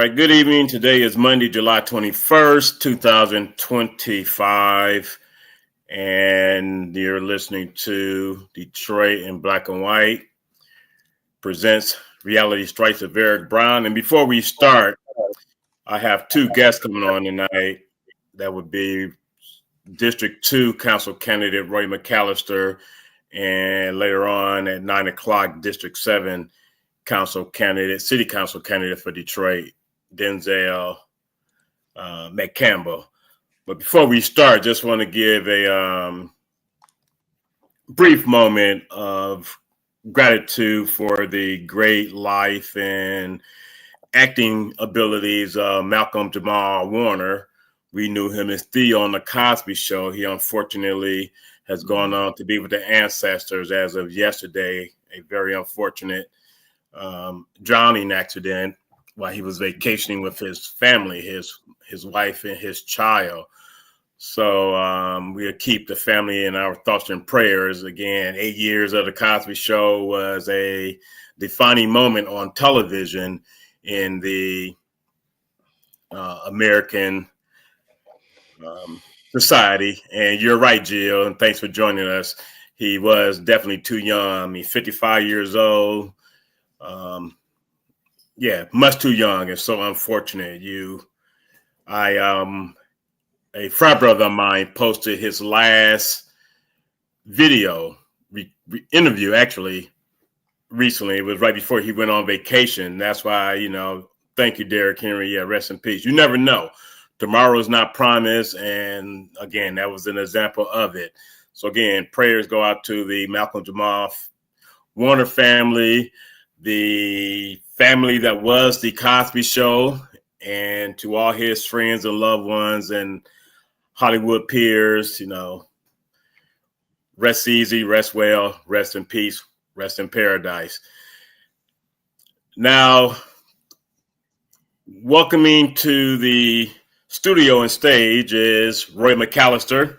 right, good evening. Today is Monday, July 21st, 2025, and you're listening to Detroit in Black and White presents Reality Strikes of Eric Brown. And before we start, I have two guests coming on tonight. That would be District 2 Council candidate Roy McAllister, and later on at 9 o'clock, District 7 City Council candidate for Detroit, Denzel McCampbell. But before we start, just want to give a brief moment of gratitude for the great life and acting abilities of Malcolm Jamal Warner. We knew him as Theo on the Cosby Show. He unfortunately has gone on to be with the ancestors as of yesterday, a very unfortunate drowning accident while he was vacationing with his family, his wife and his child. So we'll keep the family in our thoughts and prayers. Again, 8 years of the Cosby Show was a defining moment on television in the American society. And you're right, Jill, and thanks for joining us. He was definitely too young. I mean, 55 years old. Much too young. It's so unfortunate. A frat brother of mine posted his last video interview actually recently. It was right before he went on vacation. That's why, thank you, Derrick Henry. Yeah, rest in peace. You never know. Tomorrow is not promised. And again, that was an example of it. So again, prayers go out to the Malcolm Jamal Warner family, the family that was the Cosby Show, and to all his friends and loved ones and Hollywood peers, rest easy, rest well, rest in peace, rest in paradise. Now, welcoming to the studio and stage is Roy McAllister.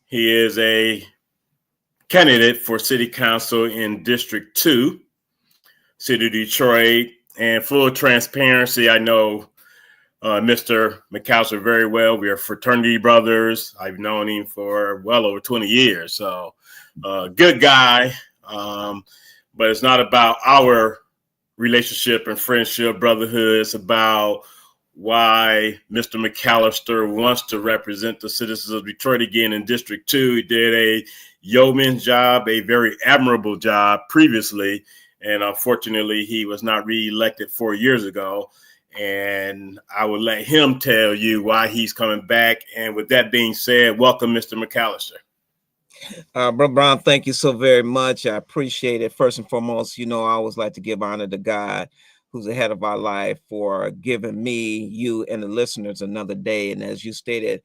He is a candidate for City Council in District 2, City of Detroit. And full transparency, I know Mr. McAllister very well. We are fraternity brothers. I've known him for well over 20 years. So good guy. But it's not about our relationship and friendship, brotherhood. It's about why Mr. McAllister wants to represent the citizens of Detroit again in District 2. He did a yeoman's job, a very admirable job previously. And unfortunately, he was not reelected 4 years ago. And I will let him tell you why he's coming back. And with that being said, welcome, Mr. McAllister. Brother Brown, thank you so very much. I appreciate it. First and foremost, I always like to give honor to God, who's ahead of our life, for giving me, you, and the listeners another day. And as you stated,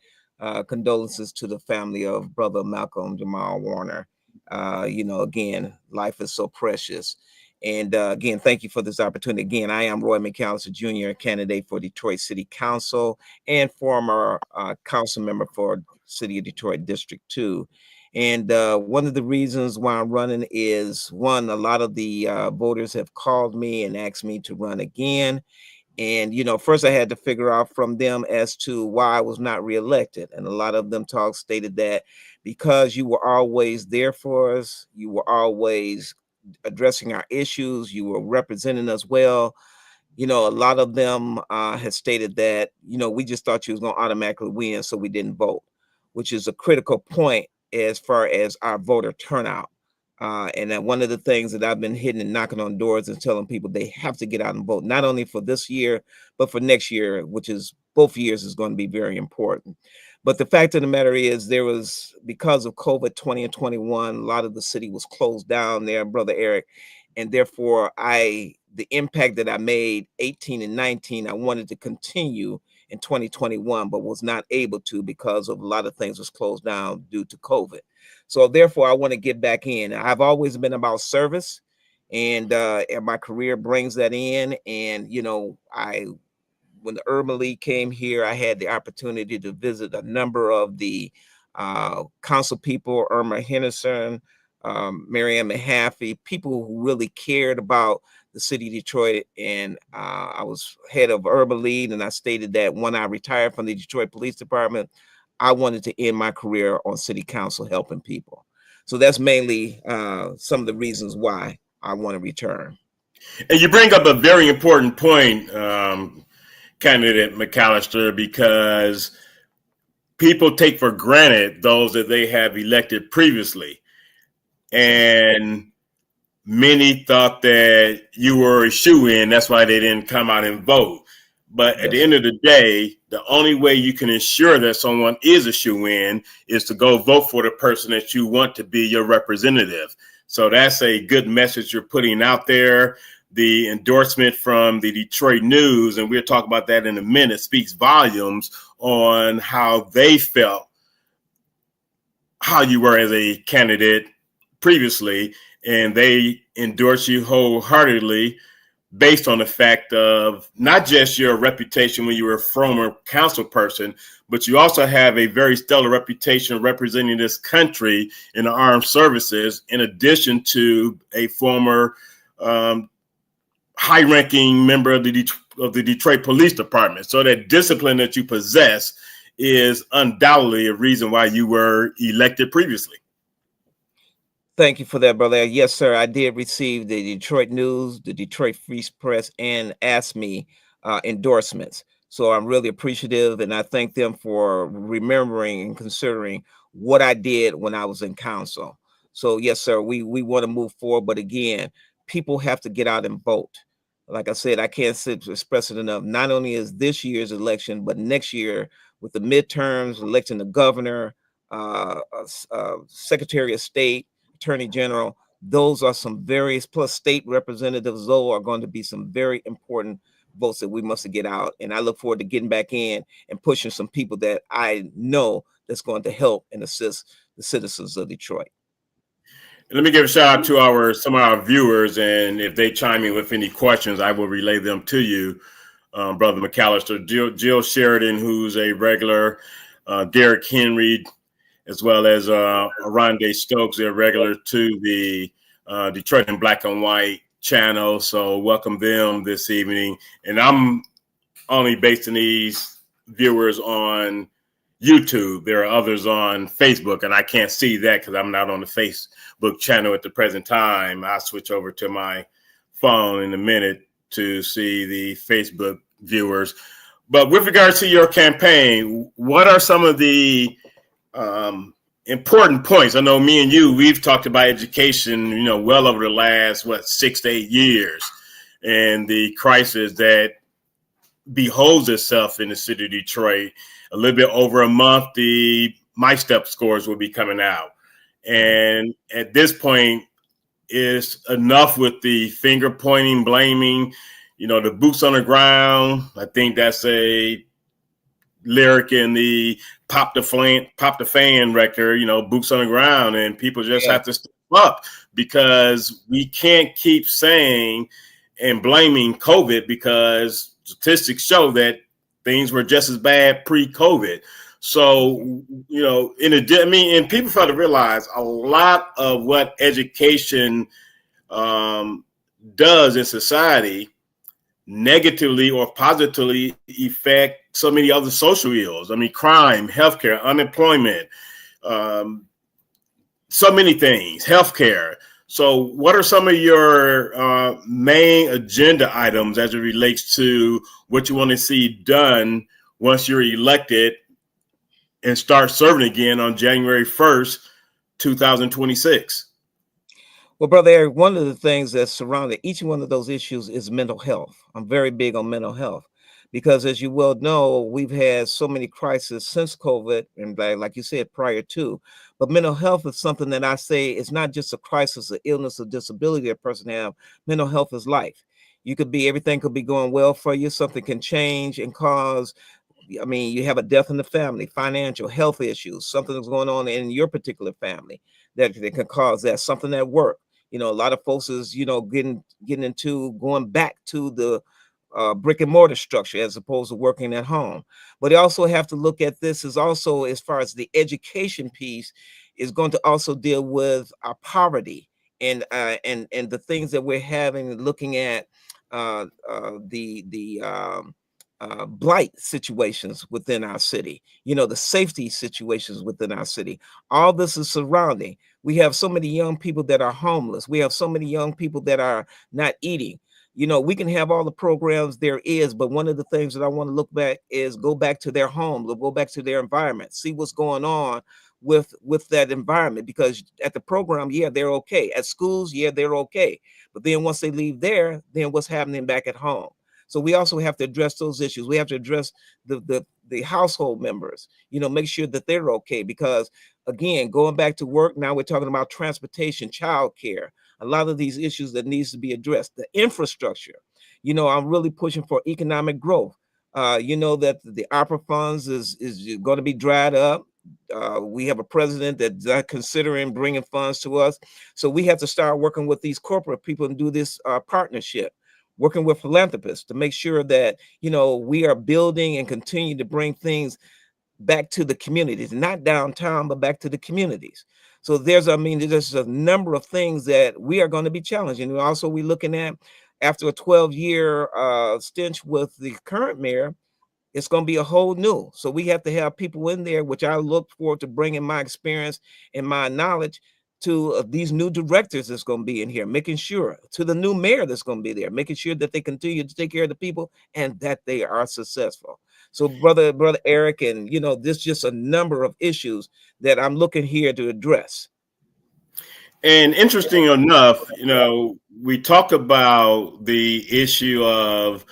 condolences to the family of Brother Malcolm Jamal Warner. Again, life is so precious. And again, thank you for this opportunity. Again, I am Roy McAllister Jr., candidate for Detroit City Council and former council member for City of Detroit District 2. And one of the reasons why I'm running is, one, a lot of the voters have called me and asked me to run again. And, first I had to figure out from them as to why I was not reelected. And a lot of them stated that because you were always there for us, you were always addressing our issues, you were representing us well. A lot of them had stated that, we just thought you was going to automatically win, so we didn't vote, which is a critical point as far as our voter turnout. And that one of the things that I've been hitting and knocking on doors and telling people they have to get out and vote, not only for this year, but for next year, which is both years is going to be very important. But the fact of the matter is, there was, because of COVID 20 and 21, a lot of the city was closed down there, Brother Eric. And therefore, the impact that I made 18 and 19, I wanted to continue in 2021, but was not able to because of a lot of things was closed down due to COVID. So therefore, I want to get back in. I've always been about service, and my career brings that in. And, when the Urban League came here, I had the opportunity to visit a number of the council people, Irma Henderson, Marianne Mahaffey, people who really cared about the city of Detroit. And I was head of Urban Lead, and I stated that when I retired from the Detroit Police Department, I wanted to end my career on city council helping people. So that's mainly some of the reasons why I want to return. And you bring up a very important point, candidate McAllister, because people take for granted those that they have elected previously. And many thought that you were a shoo-in. That's why they didn't come out and vote. But at the end of the day, the only way you can ensure that someone is a shoo-in is to go vote for the person that you want to be your representative. So that's a good message you're putting out there. The endorsement from the Detroit News, and we'll talk about that in a minute, speaks volumes on how they felt, how you were as a candidate previously, and they endorse you wholeheartedly based on the fact of not just your reputation when you were a former council person, but you also have a very stellar reputation representing this country in the armed services, in addition to a former high-ranking member of the Detroit Police Department. So that discipline that you possess is undoubtedly a reason why you were elected previously. Thank you for that, brother. Yes, sir. I did receive the Detroit News, the Detroit Free Press, and Ask Me endorsements. So I'm really appreciative, and I thank them for remembering and considering what I did when I was in council. So yes, sir, we want to move forward, but again, people have to get out and vote. Like I said, I can't express it enough. Not only is this year's election, but next year with the midterms, electing the governor, Secretary of State, Attorney General, those are some various, plus state representatives, those are going to be some very important votes that we must get out. And I look forward to getting back in and pushing some people that I know that's going to help and assist the citizens of Detroit. Let me give a shout out to some of our viewers, and if they chime in with any questions, I will relay them to you, Brother McAllister. Jill Sheridan, who's a regular, Derek Henry, as well as Aronde Stokes, they're regular to the Detroit in Black and White channel. So welcome them this evening. And I'm only basing these viewers on YouTube. There are others on Facebook, and I can't see that because I'm not on the Facebook channel at the present time. I'll switch over to my phone in a minute to see the Facebook viewers. But with regards to your campaign, what are some of the important points? I know me and you, we've talked about education, well over the last, 6 to 8 years, and the crisis that beholds itself in the city of Detroit. A little bit over a month, the MyStep scores will be coming out. And at this point, it's enough with the finger pointing, blaming, the boots on the ground. I think that's a lyric in the Pop the Fan record, boots on the ground, and people just have to step up, because we can't keep saying and blaming COVID, because statistics show that things were just as bad pre-COVID. So, and people fail to realize a lot of what education does in society negatively or positively affect so many other social ills. I mean, crime, healthcare, unemployment, so many things, healthcare. So what are some of your main agenda items as it relates to what you want to see done once you're elected and start serving again on January 1st, 2026? Well, Brother Eric, one of the things that surrounded each one of those issues is mental health. I'm very big on mental health because, as you well know, we've had so many crises since COVID, and like you said, prior to. But mental health is something that I say is not just a crisis, an illness, or disability that a person have. Mental health is life. Everything could be going well for you. Something can change and cause. You have a death in the family, financial, health issues, something that's going on in your particular family that can cause that. Something at work. A lot of folks is, getting into going back to the brick and mortar structure as opposed to working at home. But you also have to look at this as also as far as the education piece. Is going to also deal with our poverty and the things that we're having, looking at the blight situations within our city, the safety situations within our city. All this is surrounding. We have so many young people that are homeless. We have so many young people that are not eating. We can have all the programs there is, but one of the things that I want to look back is go back to their homes, or go back to their environment, see what's going on with that environment. Because at the program, yeah, they're okay. At schools, yeah, they're okay. But then once they leave there, then what's happening back at home? So we also have to address those issues. We have to address the household members, make sure that they're okay. Because again, going back to work, now we're talking about transportation, childcare, a lot of these issues that needs to be addressed. The infrastructure, I'm really pushing for economic growth. That the opera funds is going to be dried up. We have a president that's not considering bringing funds to us. So we have to start working with these corporate people and do this partnership, working with philanthropists to make sure that, we are building and continue to bring things back to the communities, not downtown, but back to the communities. So there's a number of things that we are going to be challenging. And also, we're looking at, after a 12-year stench with the current mayor, it's going to be a whole new. So we have to have people in there, which I look forward to bringing my experience and my knowledge to these new directors that's going to be in here, making sure, to the new mayor that's going to be there, making sure that they continue to take care of the people and that they are successful. So brother Eric, and there's just a number of issues that I'm looking here to address. And interesting enough, we talk about the issue of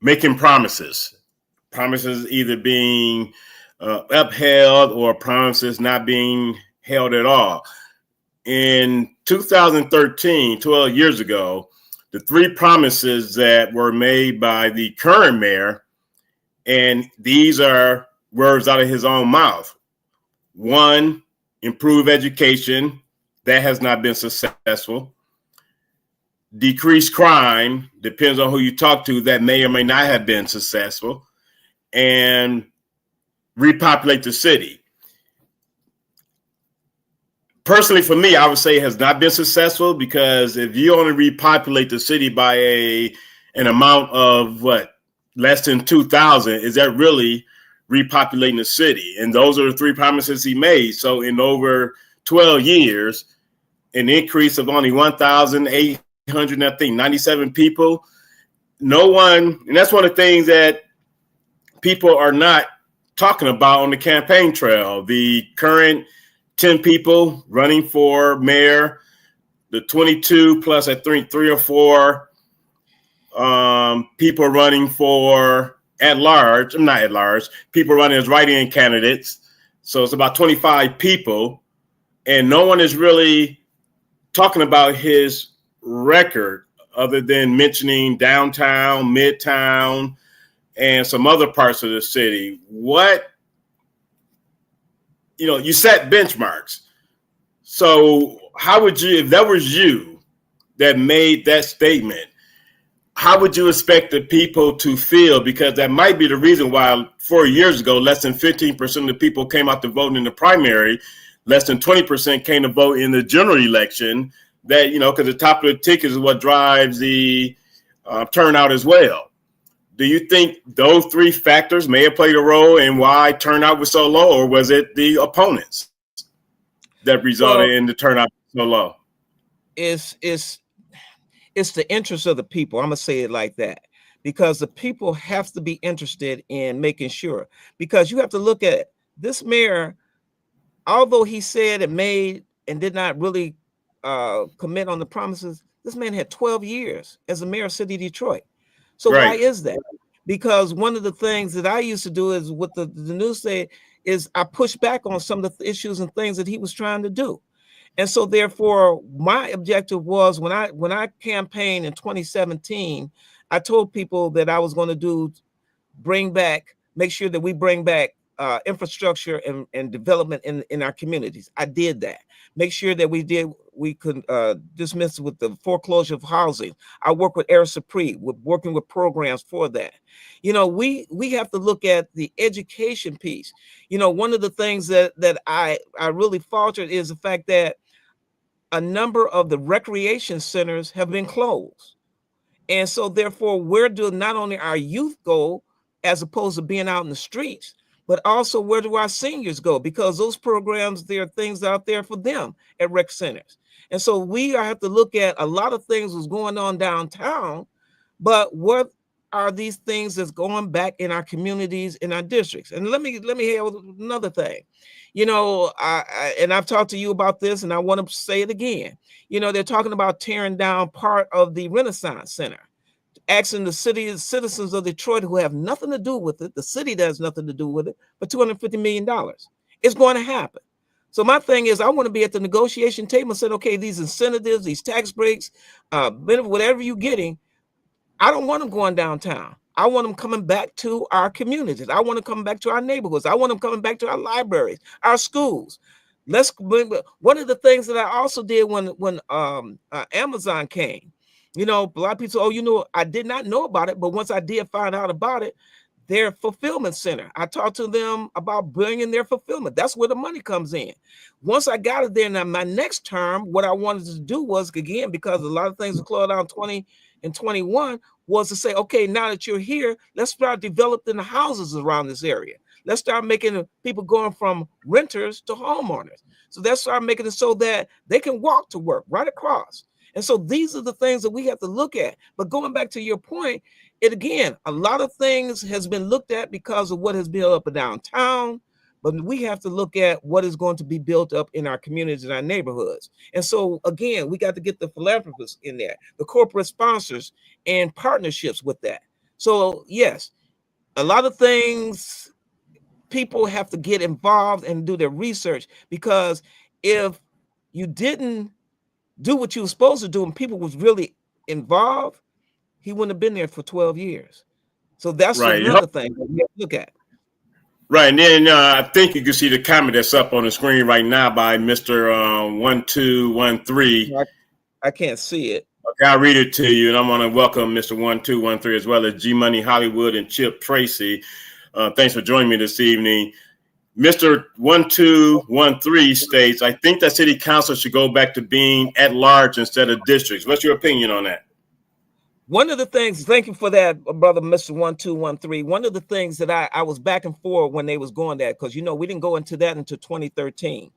making promises either being upheld or promises not being held at all. In 2013, 12 years ago, the three promises that were made by the current mayor, and these are words out of his own mouth. One, improve education. That has not been successful. Decrease crime. Depends on who you talk to. That may or may not have been successful. And repopulate the city. Personally, for me, I would say it has not been successful, because if you only repopulate the city by an amount of less than 2,000, is that really repopulating the city? And those are the three promises he made. So in over 12 years, an increase of only 1,800, I think 97 people. No one, and that's one of the things that people are not talking about on the campaign trail. The current 10 people running for mayor, the 22 plus I think 3 or 4 people running for people running as write-in candidates. So it's about 25 people, and no one is really talking about his record other than mentioning downtown, midtown, and some other parts of the city. You set benchmarks. So how would you, if that was you that made that statement, how would you expect the people to feel? Because that might be the reason why 4 years ago, less than 15% of the people came out to vote in the primary, less than 20% came to vote in the general election. That, because the top of the ticket is what drives the turnout as well. Do you think those three factors may have played a role in why turnout was so low, or was it the opponents that resulted in the turnout so low? It's the interest of the people. I'm gonna say it like that, because the people have to be interested in making sure. Because you have to look at this mayor, although he said and made and did not really commit on the promises. This man had 12 years as the mayor of City of Detroit. So right. Why is that? Because one of the things that I used to do is what the news said is I pushed back on some of the issues and things that he was trying to do. And so therefore, my objective was when I campaigned in 2017, I told people that I was going to make sure that we bring back infrastructure and development in our communities. I did that. Make sure that we did we could dismiss with the foreclosure of housing. I work with Air Supreme, with working with programs for that. We have to look at the education piece. One of the things that I really faltered is the fact that a number of the recreation centers have been closed. And so therefore, where do not only our youth go as opposed to being out in the streets, but also where do our seniors go? Because those programs, there are things out there for them at rec centers. And so we have to look at a lot of things that's going on downtown, but what are these things that's going back in our communities, in our districts? And let me have another thing. And I've talked to you about this, and I want to say it again. They're talking about tearing down part of the Renaissance Center, asking the citizens of Detroit who have nothing to do with it, the city that has nothing to do with it, for $250 million. It's going to happen. So my thing is, I want to be at the negotiation table and say, okay, these incentives, these tax breaks, whatever you're getting, I don't want them going downtown. I want them coming back to our communities. I want them coming back to our neighborhoods. I want them coming back to our libraries, our schools. One of the things that I also did when Amazon came, a lot of people say, I did not know about it, but once I did find out about it, their fulfillment center, I talked to them about bringing their fulfillment. That's where the money comes in. Once I got it there, now my next term, what I wanted to do was, again, because a lot of things are closed down 20 and 21, was to say, okay, now that you're here, let's start developing the houses around this area. Let's start making people going from renters to homeowners. So let's start making it so that they can walk to work right across. And so these are the things that we have to look at. But going back to your point, again, a lot of things has been looked at because of what has been up and downtown, but we have to look at what is going to be built up in our communities and our neighborhoods. And so again, we got to get the philanthropists in there, the corporate sponsors and partnerships with that. So yes, a lot of things, people have to get involved and do their research, because if you didn't do what you were supposed to do and people was really involved, he wouldn't have been there for 12 years. So that's right. Another thing that we have to look at. Right. And then I think you can see the comment that's up on the screen right now by Mr. 1213. I can't see it. Okay, I'll read it to you. And I want to welcome Mr. 1213 as well as G Money Hollywood and Chip Tracy. Thanks for joining me this evening. Mr. 1213 states, I think that city council should go back to being at large instead of districts. What's your opinion on that? One of the things, thank you for that, brother, Mr. 1213. One of the things that I was back and forth when they was going that, because, we didn't go into that until 2013.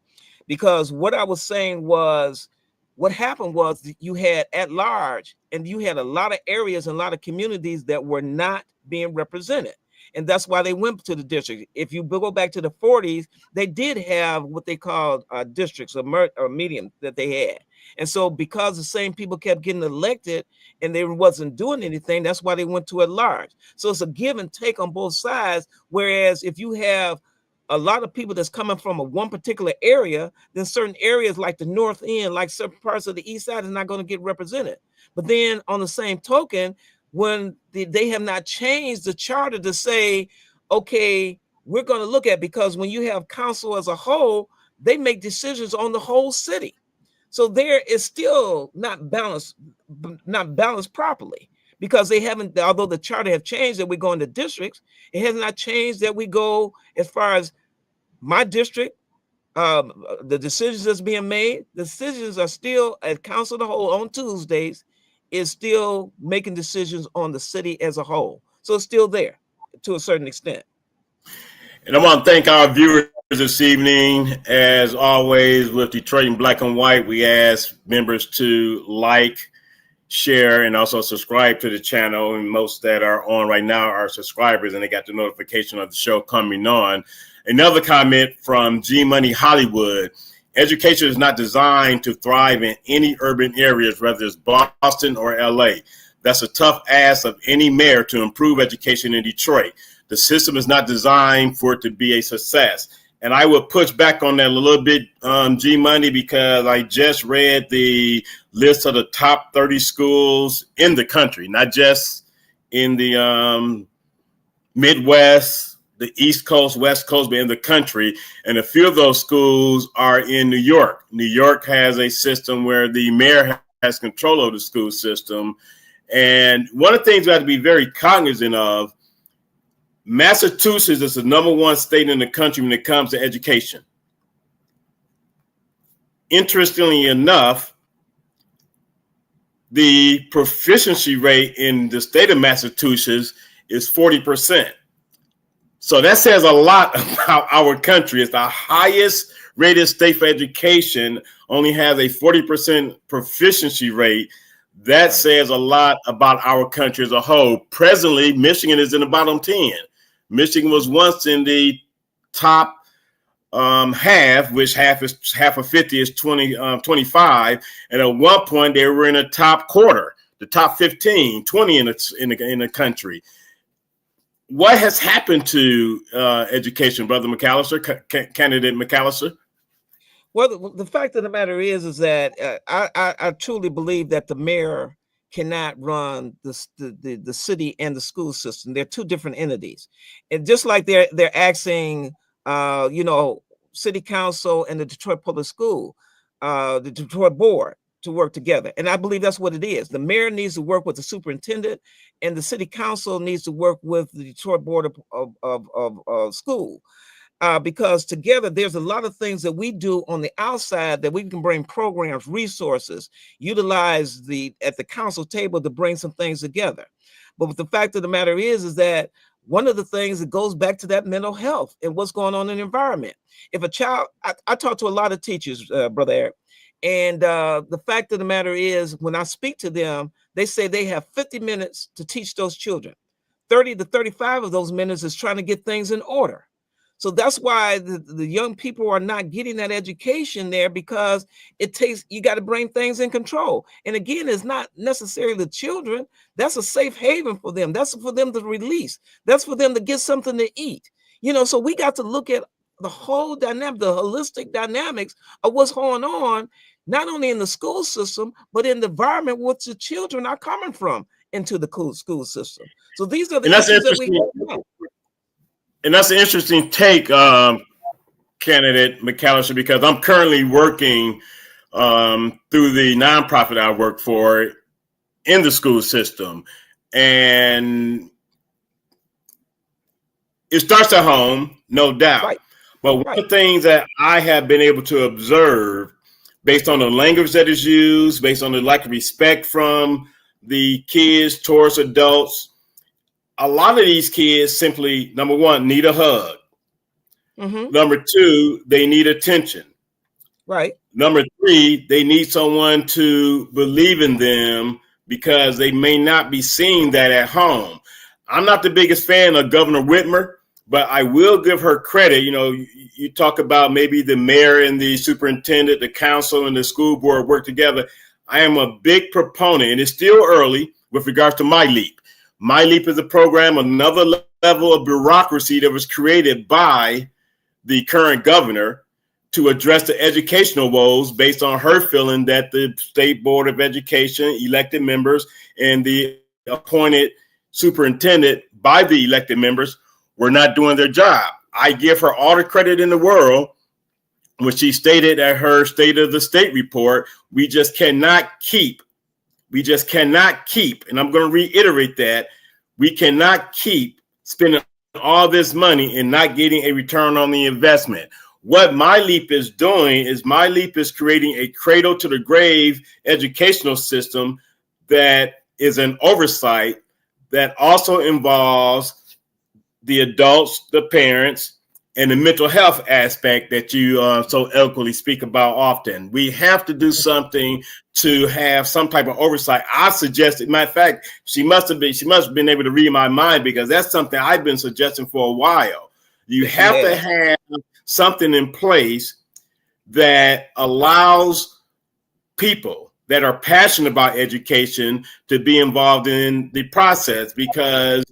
Because what I was saying was, what happened was you had at large, and you had a lot of areas and a lot of communities that were not being represented. And that's why they went to the district. If you go back to the 40s, they did have what they called districts or medium that they had. And so because the same people kept getting elected and they wasn't doing anything, that's why they went to at large. So it's a give and take on both sides. Whereas if you have a lot of people that's coming from one particular area, then certain areas like the North End, like certain parts of the East Side, is not going to get represented. But then on the same token, when they have not changed the charter to say, okay, we're going to look at, because when you have council as a whole, they make decisions on the whole city. So there is still not balanced properly, because they haven't, although the charter have changed that we go into districts, it has not changed that we go as far as my district, the decisions that's being made, the decisions are still at council of the whole on Tuesdays, is still making decisions on the city as a whole. So it's still there to a certain extent. And I want to thank our viewers this evening. As always, with Detroit in Black and White, we ask members to like, share, and also subscribe to the channel. And most that are on right now are subscribers, and they got the notification of the show coming on. Another comment from G Money Hollywood. Education is not designed to thrive in any urban areas, whether it's Boston or LA. That's a tough ask of any mayor to improve education in Detroit. The system is not designed for it to be a success. And I would push back on that a little bit, G Money, because I just read the list of the top 30 schools in the country, not just in the Midwest, the East Coast, West Coast, but in the country. And a few of those schools are in New York. New York has a system where the mayor has control of the school system. And one of the things we have to be very cognizant of, Massachusetts is the #1 state in the country when it comes to education. Interestingly enough, the proficiency rate in the state of Massachusetts is 40%. So that says a lot about our country. It's the highest rated state for education, only has a 40% proficiency rate. That says a lot about our country as a whole. Presently, Michigan is in the bottom 10. Michigan was once in the top half, which half of 50 is 25. And at one point, they were in the top quarter, the top 15, 20 in the country. What has happened to education, Brother McAllister, Candidate McAllister? Well, the fact of the matter is that I truly believe that the mayor cannot run the city and the school system. They're two different entities, and just like they're asking, city council and the Detroit Public School, the Detroit board to work together. And I believe that's what it is. The mayor needs to work with the superintendent, and the city council needs to work with the Detroit Board of School. Because together there's a lot of things that we do on the outside that we can bring programs, resources, utilize at the council table to bring some things together. But the fact of the matter is that one of the things that goes back to that mental health and what's going on in the environment. If a child, I talk to a lot of teachers, Brother Eric, and the fact of the matter is when I speak to them, they say they have 50 minutes to teach those children. 30 to 35 of those minutes is trying to get things in order. So that's why the young people are not getting that education there, because you got to bring things in control. And again, it's not necessarily the children. That's a safe haven for them. That's for them to release. That's for them to get something to eat. So we got to look at the whole dynamic, the holistic dynamics of what's going on, not only in the school system, but in the environment which the children are coming from into the school system. So these are the issues that we have. And that's an interesting take, Candidate McAllister, because I'm currently working through the nonprofit I work for in the school system. And it starts at home, no doubt. Right. But one of the things that I have been able to observe, based on the language that is used, based on the lack of respect from the kids towards adults, a lot of these kids simply, number one, need a hug. Mm-hmm. Number two, they need attention. Right. Number three, they need someone to believe in them because they may not be seeing that at home. I'm not the biggest fan of Governor Whitmer, but I will give her credit. You talk about maybe the mayor and the superintendent, the council and the school board work together. I am a big proponent, and it's still early with regards to My Leap. My Leap is a program, another level of bureaucracy that was created by the current governor to address the educational woes based on her feeling that the State Board of Education, elected members, and the appointed superintendent by the elected members were not doing their job. I give her all the credit in the world when she stated at her State of the State report, we just cannot keep, and I'm going to reiterate that, we cannot keep spending all this money and not getting a return on the investment. What My Leap is doing is My Leap is creating a cradle to the grave educational system that is an oversight that also involves the adults, the parents, and the mental health aspect that you so eloquently speak about often. We have to do something to have some type of oversight. I suggested, matter of fact, she must have been able to read my mind, because that's something I've been suggesting for a while. You have to have something in place that allows people that are passionate about education to be involved in the process, because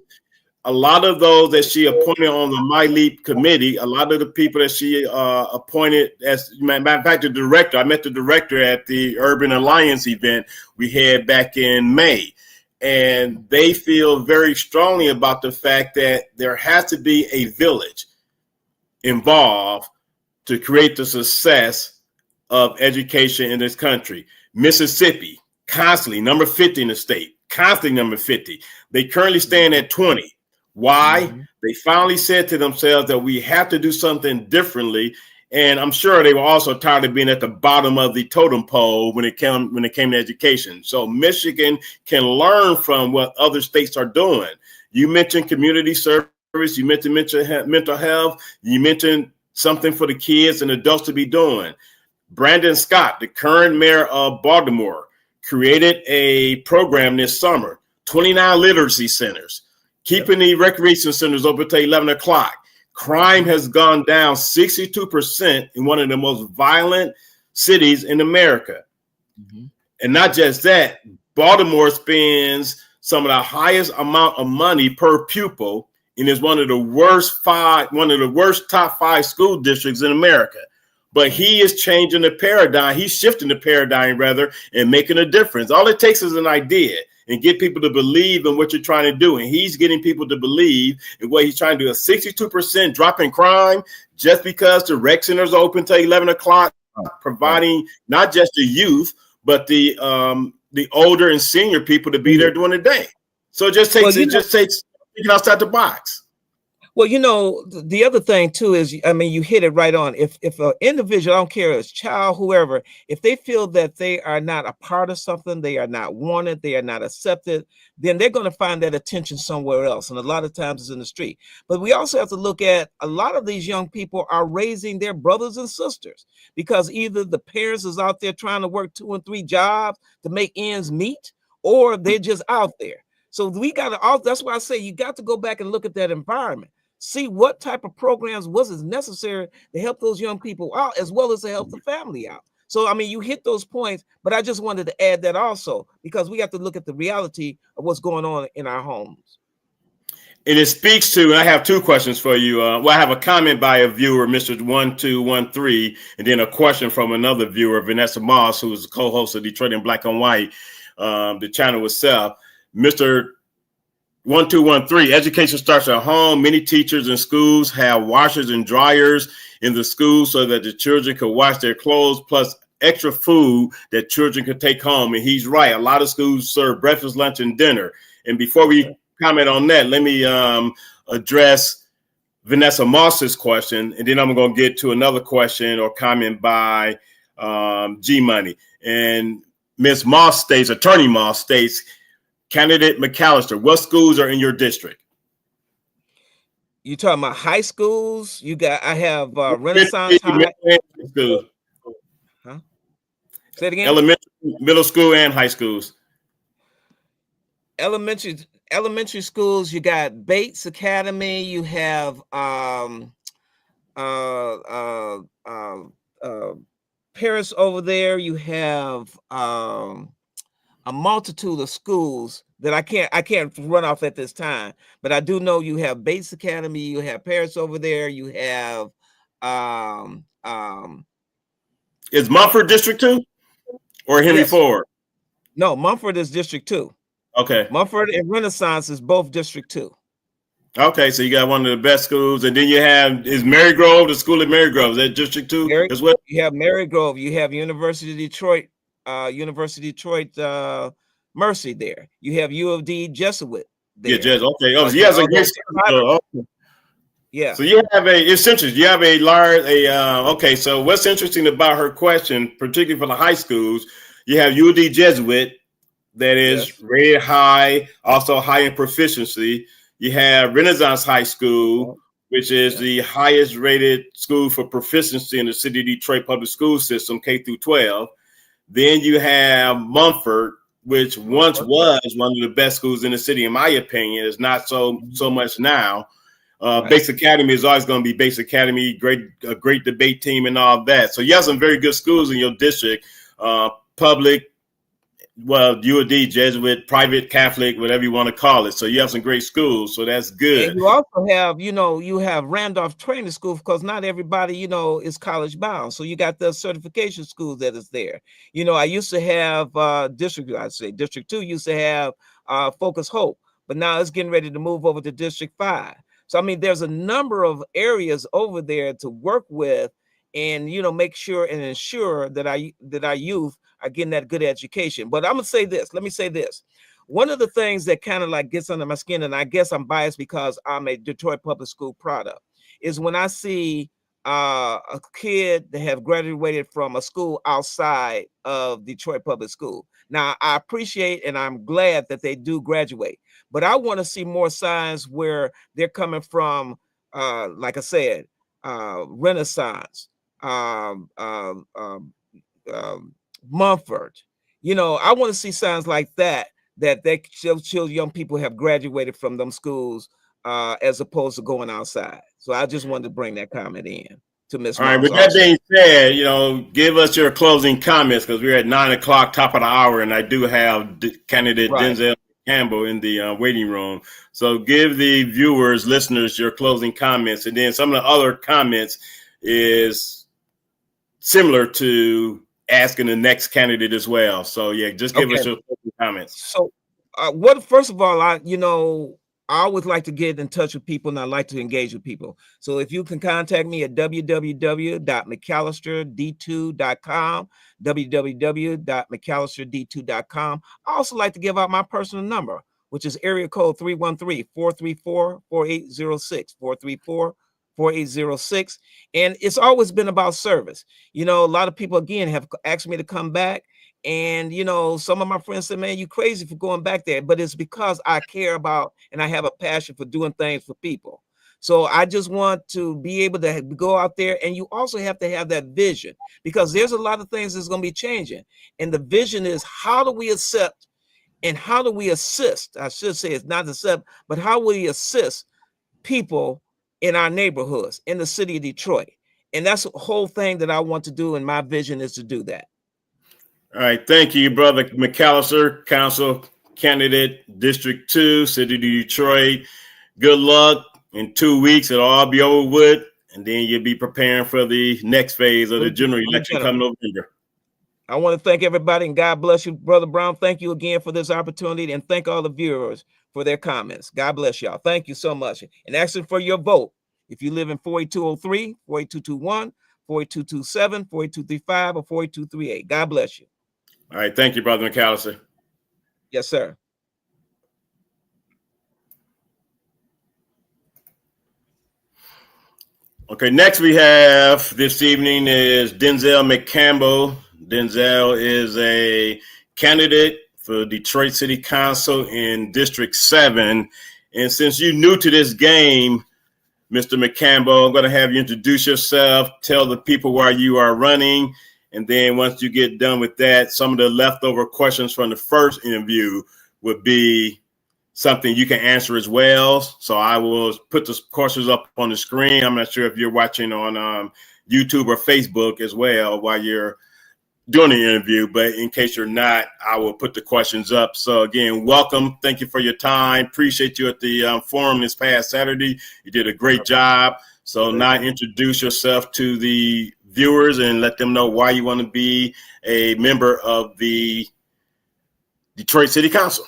a lot of those that she appointed on the My Leap committee, a lot of the people that she appointed as, matter of fact, the director, I met the director at the Urban Alliance event we had back in May. And they feel very strongly about the fact that there has to be a village involved to create the success of education in this country. Mississippi, constantly number 50 in the state, constantly number 50. They currently stand at 20. Why? Mm-hmm. They finally said to themselves that we have to do something differently. And I'm sure they were also tired of being at the bottom of the totem pole when it came to education. So Michigan can learn from what other states are doing. You mentioned community service. You mentioned mental health. You mentioned something for the kids and adults to be doing. Brandon Scott, the current mayor of Baltimore, created a program this summer, 29 literacy centers, keeping the recreation centers open till 11 o'clock. Crime has gone down 62% in one of the most violent cities in America. Mm-hmm. And not just that, Baltimore spends some of the highest amount of money per pupil and is one of the worst top 5 school districts in America. But he is changing the paradigm. He's shifting the paradigm rather and making a difference. All it takes is an idea and get people to believe in what you're trying to do. And he's getting people to believe in what he's trying to do. A 62% drop in crime just because the rec centers are open till 11 o'clock, providing not just the youth, but the older and senior people to be there during the day. So it just takes thinking outside the box. Well, the other thing too is, you hit it right on. If an individual, I don't care, it's child, whoever, if they feel that they are not a part of something, they are not wanted, they are not accepted, then they're going to find that attention somewhere else. And a lot of times it's in the street. But we also have to look at a lot of these young people are raising their brothers and sisters because either the parents is out there trying to work 2 and 3 jobs to make ends meet, or they're just out there. So that's why I say you got to go back and look at that environment. See what type of programs was necessary to help those young people out, as well as to help the family out. So, you hit those points, but I just wanted to add that also, because we have to look at the reality of what's going on in our homes. And it speaks to, and I have 2 questions for you. I have a comment by a viewer, Mr. 1213, and then a question from another viewer, Vanessa Moss, who's the co-host of Detroit in Black and White, the channel itself. Mr. 1213, education starts at home. Many teachers and schools have washers and dryers in the schools so that the children can wash their clothes, plus extra food that children can take home. And he's right. A lot of schools serve breakfast, lunch, and dinner. And before we comment on that, let me address Vanessa Moss's question, and then I'm going to get to another question or comment by G Money. And Ms. Moss states, Attorney Moss states, Candidate McAllister, what schools are in your district? You talking about high schools? I have Renaissance High. School. Huh? Say it again. Elementary, middle school, and high schools. Elementary schools. You got Bates Academy. You have Paris over there. You have a multitude of schools that I can't run off at this time, but I do know you have Bates Academy, you have Paris over there, you have is Mumford District 2 or Henry Ford? No, Mumford is District 2. Okay. Mumford and Renaissance is both District 2. Okay, so you got one of the best schools, and then you have Mary Grove, the school at Mary Grove, is that District 2 as well? You have Mary Grove, you have University of Detroit, Mercy there. You have U of D Jesuit there. Yeah, Jesuit. Okay. Oh, he has a great yeah. So you have it's interesting. You have a large okay. So what's interesting about her question, particularly for the high schools, you have U of D Jesuit that is rated high, also high in proficiency. You have Renaissance High School, which is the highest rated school for proficiency in the city of Detroit public school system, K through 12. Then you have Mumford, which once was one of the best schools in the city, in my opinion. It's not so much now. Bates Academy is always going to be Bates Academy, a great debate team and all that. So you have some very good schools in your district, public, well, UOD, Jesuit, private, Catholic, whatever you want to call it. So you have some great schools. So that's good. And you also have, you have Randolph Training School, because not everybody, is college bound. So you got the certification schools that is there. I used to have District 2 used to have Focus Hope, but now it's getting ready to move over to District 5. So, I mean, there's a number of areas over there to work with and, make sure and ensure that our youth are getting that good education. But I'm going to say this. Let me say this. One of the things that kind of like gets under my skin, and I guess I'm biased because I'm a Detroit public school product, is when I see a kid that have graduated from a school outside of Detroit public school. Now, I appreciate and I'm glad that they do graduate, but I want to see more signs where they're coming from, like I said, Renaissance, Mumford. I want to see signs like that they show young people have graduated from them schools, as opposed to going outside. So I just wanted to bring that comment in to Miss All right. Moss With that also. being said, give us your closing comments because we're at 9:00, top of the hour, and I do have candidate Right. Denzel Campbell in the waiting room. So give the viewers, listeners, your closing comments, and then some of the other comments is similar to asking the next candidate as well. So yeah, just give us your closing comments. So, first of all, I always like to get in touch with people and I like to engage with people. So if you can contact me at www.mcallisterd2.com, www.mcallisterd2.com. I also like to give out my personal number, which is area code 313-434-4806, 434-4806. And it's always been about service. A lot of people, again, have asked me to come back. And, some of my friends said, man, you crazy for going back there. But it's because I care about and I have a passion for doing things for people. So I just want to be able to go out there. And you also have to have that vision, because there's a lot of things that's going to be changing. And the vision is, how do we accept and how do we assist? I should say it's not accept, but how will we assist people in our neighborhoods, in the city of Detroit? And that's the whole thing that I want to do. And my vision is to do that. All right. Thank you, Brother McAllister, Council Candidate, District 2, City of Detroit. Good luck. In 2 weeks, it'll all be over with, and then you'll be preparing for the next phase of the general election come November. I want to thank everybody, and God bless you, Brother Brown. Thank you again for this opportunity, and thank all the viewers for their comments. God bless y'all. Thank you so much. And asking for your vote. If you live in 48203, 48221, 48227, 48235, or 48238. God bless you. All right. Thank you, Brother McAllister. Yes, sir. Okay, next we have this evening is Denzel McCampbell. Denzel is a candidate for Detroit City Council in District 7. And since you're new to this game, Mr. McCampbell, I'm going to have you introduce yourself, tell the people why you are running, and then once you get done with that, some of the leftover questions from the first interview would be something you can answer as well. So I will put the questions up on the screen. I'm not sure if you're watching on YouTube or Facebook as well while you're doing the interview, but in case you're not, I will put the questions up. So again, welcome. Thank you for your time. Appreciate you at the forum this past Saturday. You did a great job. So now introduce yourself to the viewers and let them know why you want to be a member of the Detroit City Council.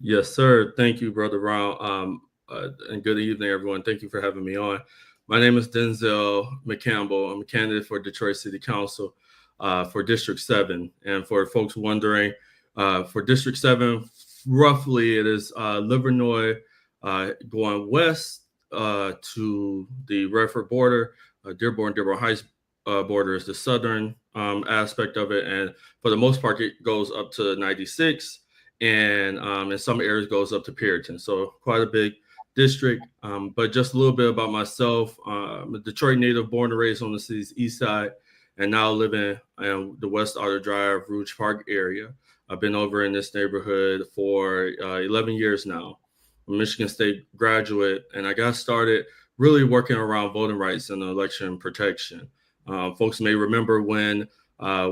Yes, sir. Thank you, Brother Brown. And good evening, everyone. Thank you for having me on. My name is Denzel McCampbell. I'm a candidate for Detroit City Council for District 7. And for folks wondering, for District 7, roughly it is Livernois going west to the Redford border. Dearborn Heights border is the southern aspect of it. And for the most part, it goes up to 96. And in some areas goes up to Puritan. So quite a big district. But just a little bit about myself. I'm a Detroit native, born and raised on the city's east side, and now living in the West Outer Drive, Rouge Park area. I've been over in this neighborhood for 11 years now. I'm a Michigan State graduate, and I got started really working around voting rights and election protection. Folks may remember when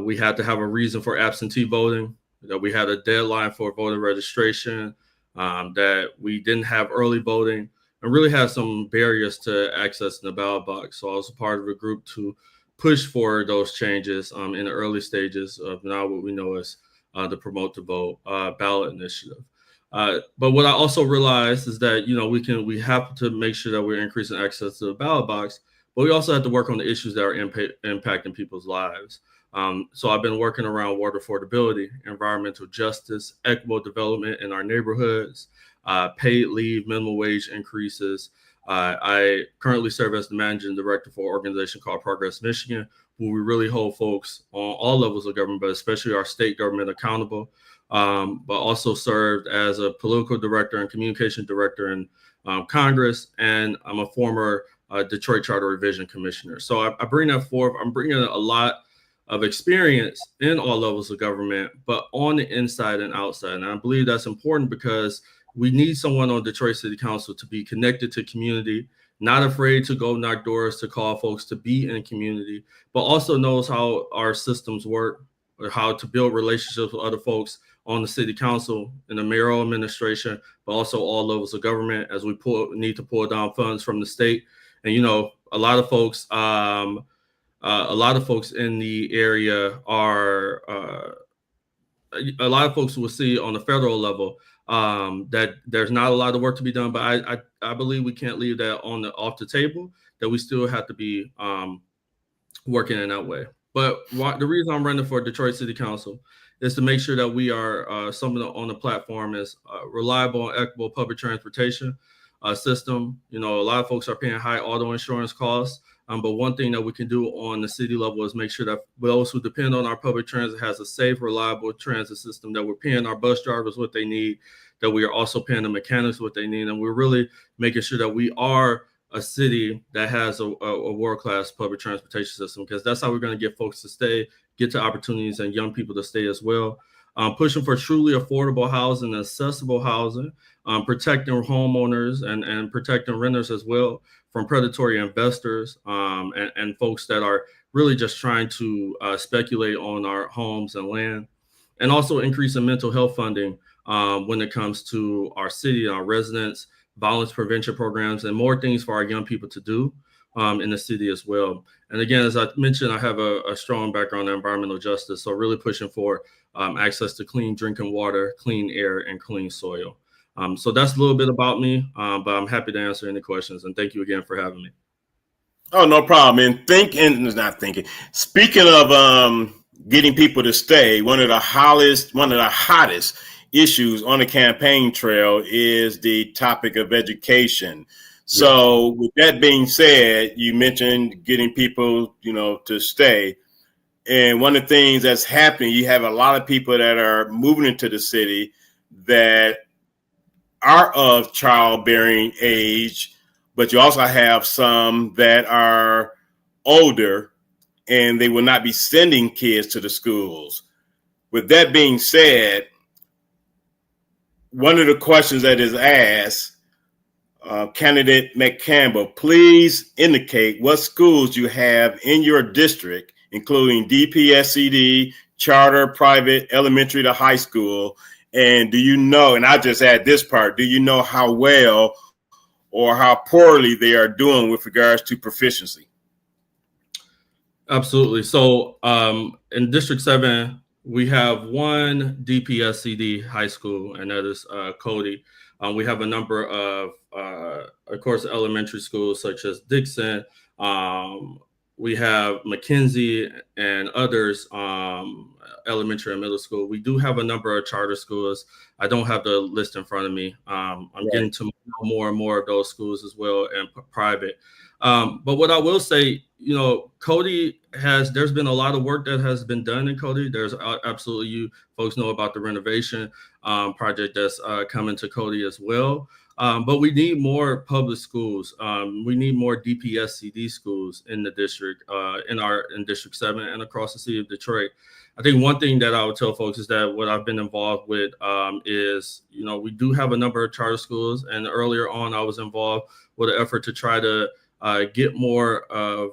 we had to have a reason for absentee voting. that we had a deadline for voter registration, that we didn't have early voting, and really had some barriers to accessing the ballot box. So I was a part of a group to push for those changes in the early stages of now what we know as the Promote to Vote ballot initiative. But what I also realized is that, you know, we have to make sure that we're increasing access to the ballot box, but we also have to work on the issues that are impacting people's lives. So I've been working around water affordability, environmental justice, equitable development in our neighborhoods, paid leave, minimum wage increases. I currently serve as the managing director for an organization called Progress Michigan, where we really hold folks on all levels of government, but especially our state government accountable. But also served as a political director and communication director in Congress, and I'm a former Detroit Charter Revision Commissioner. So I bring that forth. I'm bringing a lot of experience in all levels of government, but on the inside and outside. And I believe that's important because we need someone on Detroit City Council to be connected to community, not afraid to go knock doors, to call folks to be in community, but also knows how our systems work, or how to build relationships with other folks on the city council, in the mayoral administration, but also all levels of government as we need to pull down funds from the state. And, you know, a lot of folks in the area are, a lot of folks will see on the federal level that there's not a lot of work to be done, but I believe we can't leave that off the table, that we still have to be working in that way. But the reason I'm running for Detroit City Council is to make sure that we are something on the platform is reliable and equitable public transportation system. You know, a lot of folks are paying high auto insurance costs, but one thing that we can do on the city level is make sure that those who depend on our public transit has a safe, reliable transit system, that we're paying our bus drivers what they need, that we are also paying the mechanics what they need, and we're really making sure that we are a city that has a world-class public transportation system, because that's how we're going to get folks to stay, get to opportunities, and young people to stay as well. Pushing for truly affordable housing, accessible housing, protecting homeowners and protecting renters as well from predatory investors and folks that are really just trying to speculate on our homes and land, and also increasing mental health funding when it comes to our city and our residents, violence prevention programs, and more things for our young people to do in the city as well. And again, as I mentioned, I have a strong background in environmental justice, so really pushing for access to clean drinking water, clean air, and clean soil. So that's a little bit about me, but I'm happy to answer any questions. And thank you again for having me. Oh, no problem. And speaking of getting people to stay, one of the hottest issues on the campaign trail is the topic of education. So with that being said, you mentioned getting people, to stay. And one of the things that's happening, you have a lot of people that are moving into the city that are of childbearing age, but you also have some that are older and they will not be sending kids to the schools. With that being said, one of the questions that is asked, candidate McCampbell, please indicate what schools you have in your district, including DPSCD, charter, private, elementary to high school. And do you know, and I'll just add this part, do you know how well or how poorly they are doing with regards to proficiency? Absolutely. So in District 7, we have one DPSCD high school, and that is Cody. We have a number of course, elementary schools such as Dixon. We have McKenzie and others, elementary and middle school. We do have a number of charter schools. I don't have the list in front of me. I'm getting to know more and more of those schools as well, and private. But what I will say, Cody there's been a lot of work that has been done in Cody. There's absolutely, you folks know about the renovation project that's coming to Cody as well. But we need more public schools. We need more DPSCD schools in the district, in District 7 and across the city of Detroit. I think one thing that I would tell folks is that what I've been involved with is, we do have a number of charter schools. And earlier on, I was involved with an effort to try to get more of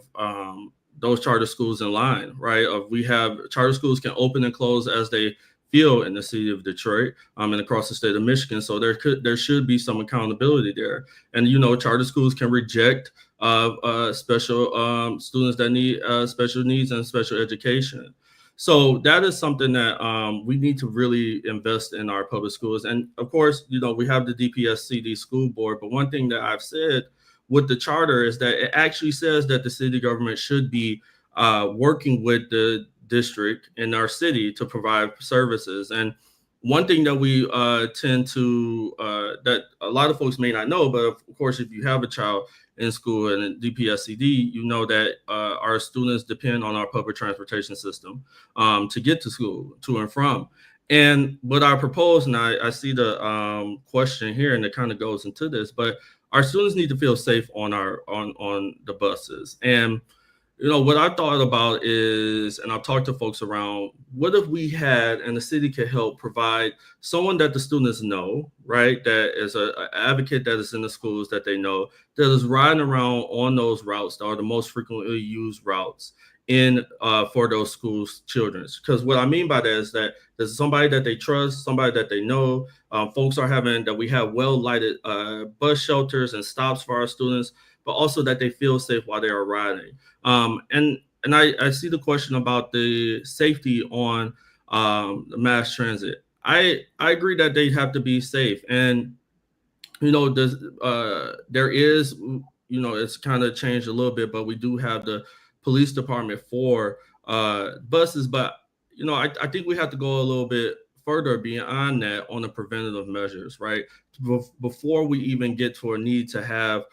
those charter schools in line, right? We have charter schools can open and close as they feel in the city of Detroit and across the state of Michigan. So there should be some accountability there. And charter schools can reject special students that need special needs and special education. So that is something that we need to really invest in our public schools. And of course, we have the DPSCD school board. But one thing that I've said with the charter is that it actually says that the city government should be working with the district in our city to provide services. And one thing that we tend to that a lot of folks may not know, but of course, if you have a child in school and in DPSCD, you know that our students depend on our public transportation system to get to school, to and from. And what I propose, and I see the question here, and it kind of goes into this, but our students need to feel safe on on the buses. And what I thought about is, and I've talked to folks around, what if we had, and the city could help provide someone that the students know, right? That is an advocate that is in the schools that they know, that is riding around on those routes that are the most frequently used routes in for those schools' children. Because what I mean by that is that there's somebody that they trust, somebody that they know. Folks are that we have well-lighted bus shelters and stops for our students, but also that they feel safe while they are riding. And I see the question about the safety on the mass transit. I agree that they have to be safe. And, there is, it's kind of changed a little bit, but we do have the police department for buses. But, I think we have to go a little bit further beyond that on the preventative measures, right? Before we even get to a need to have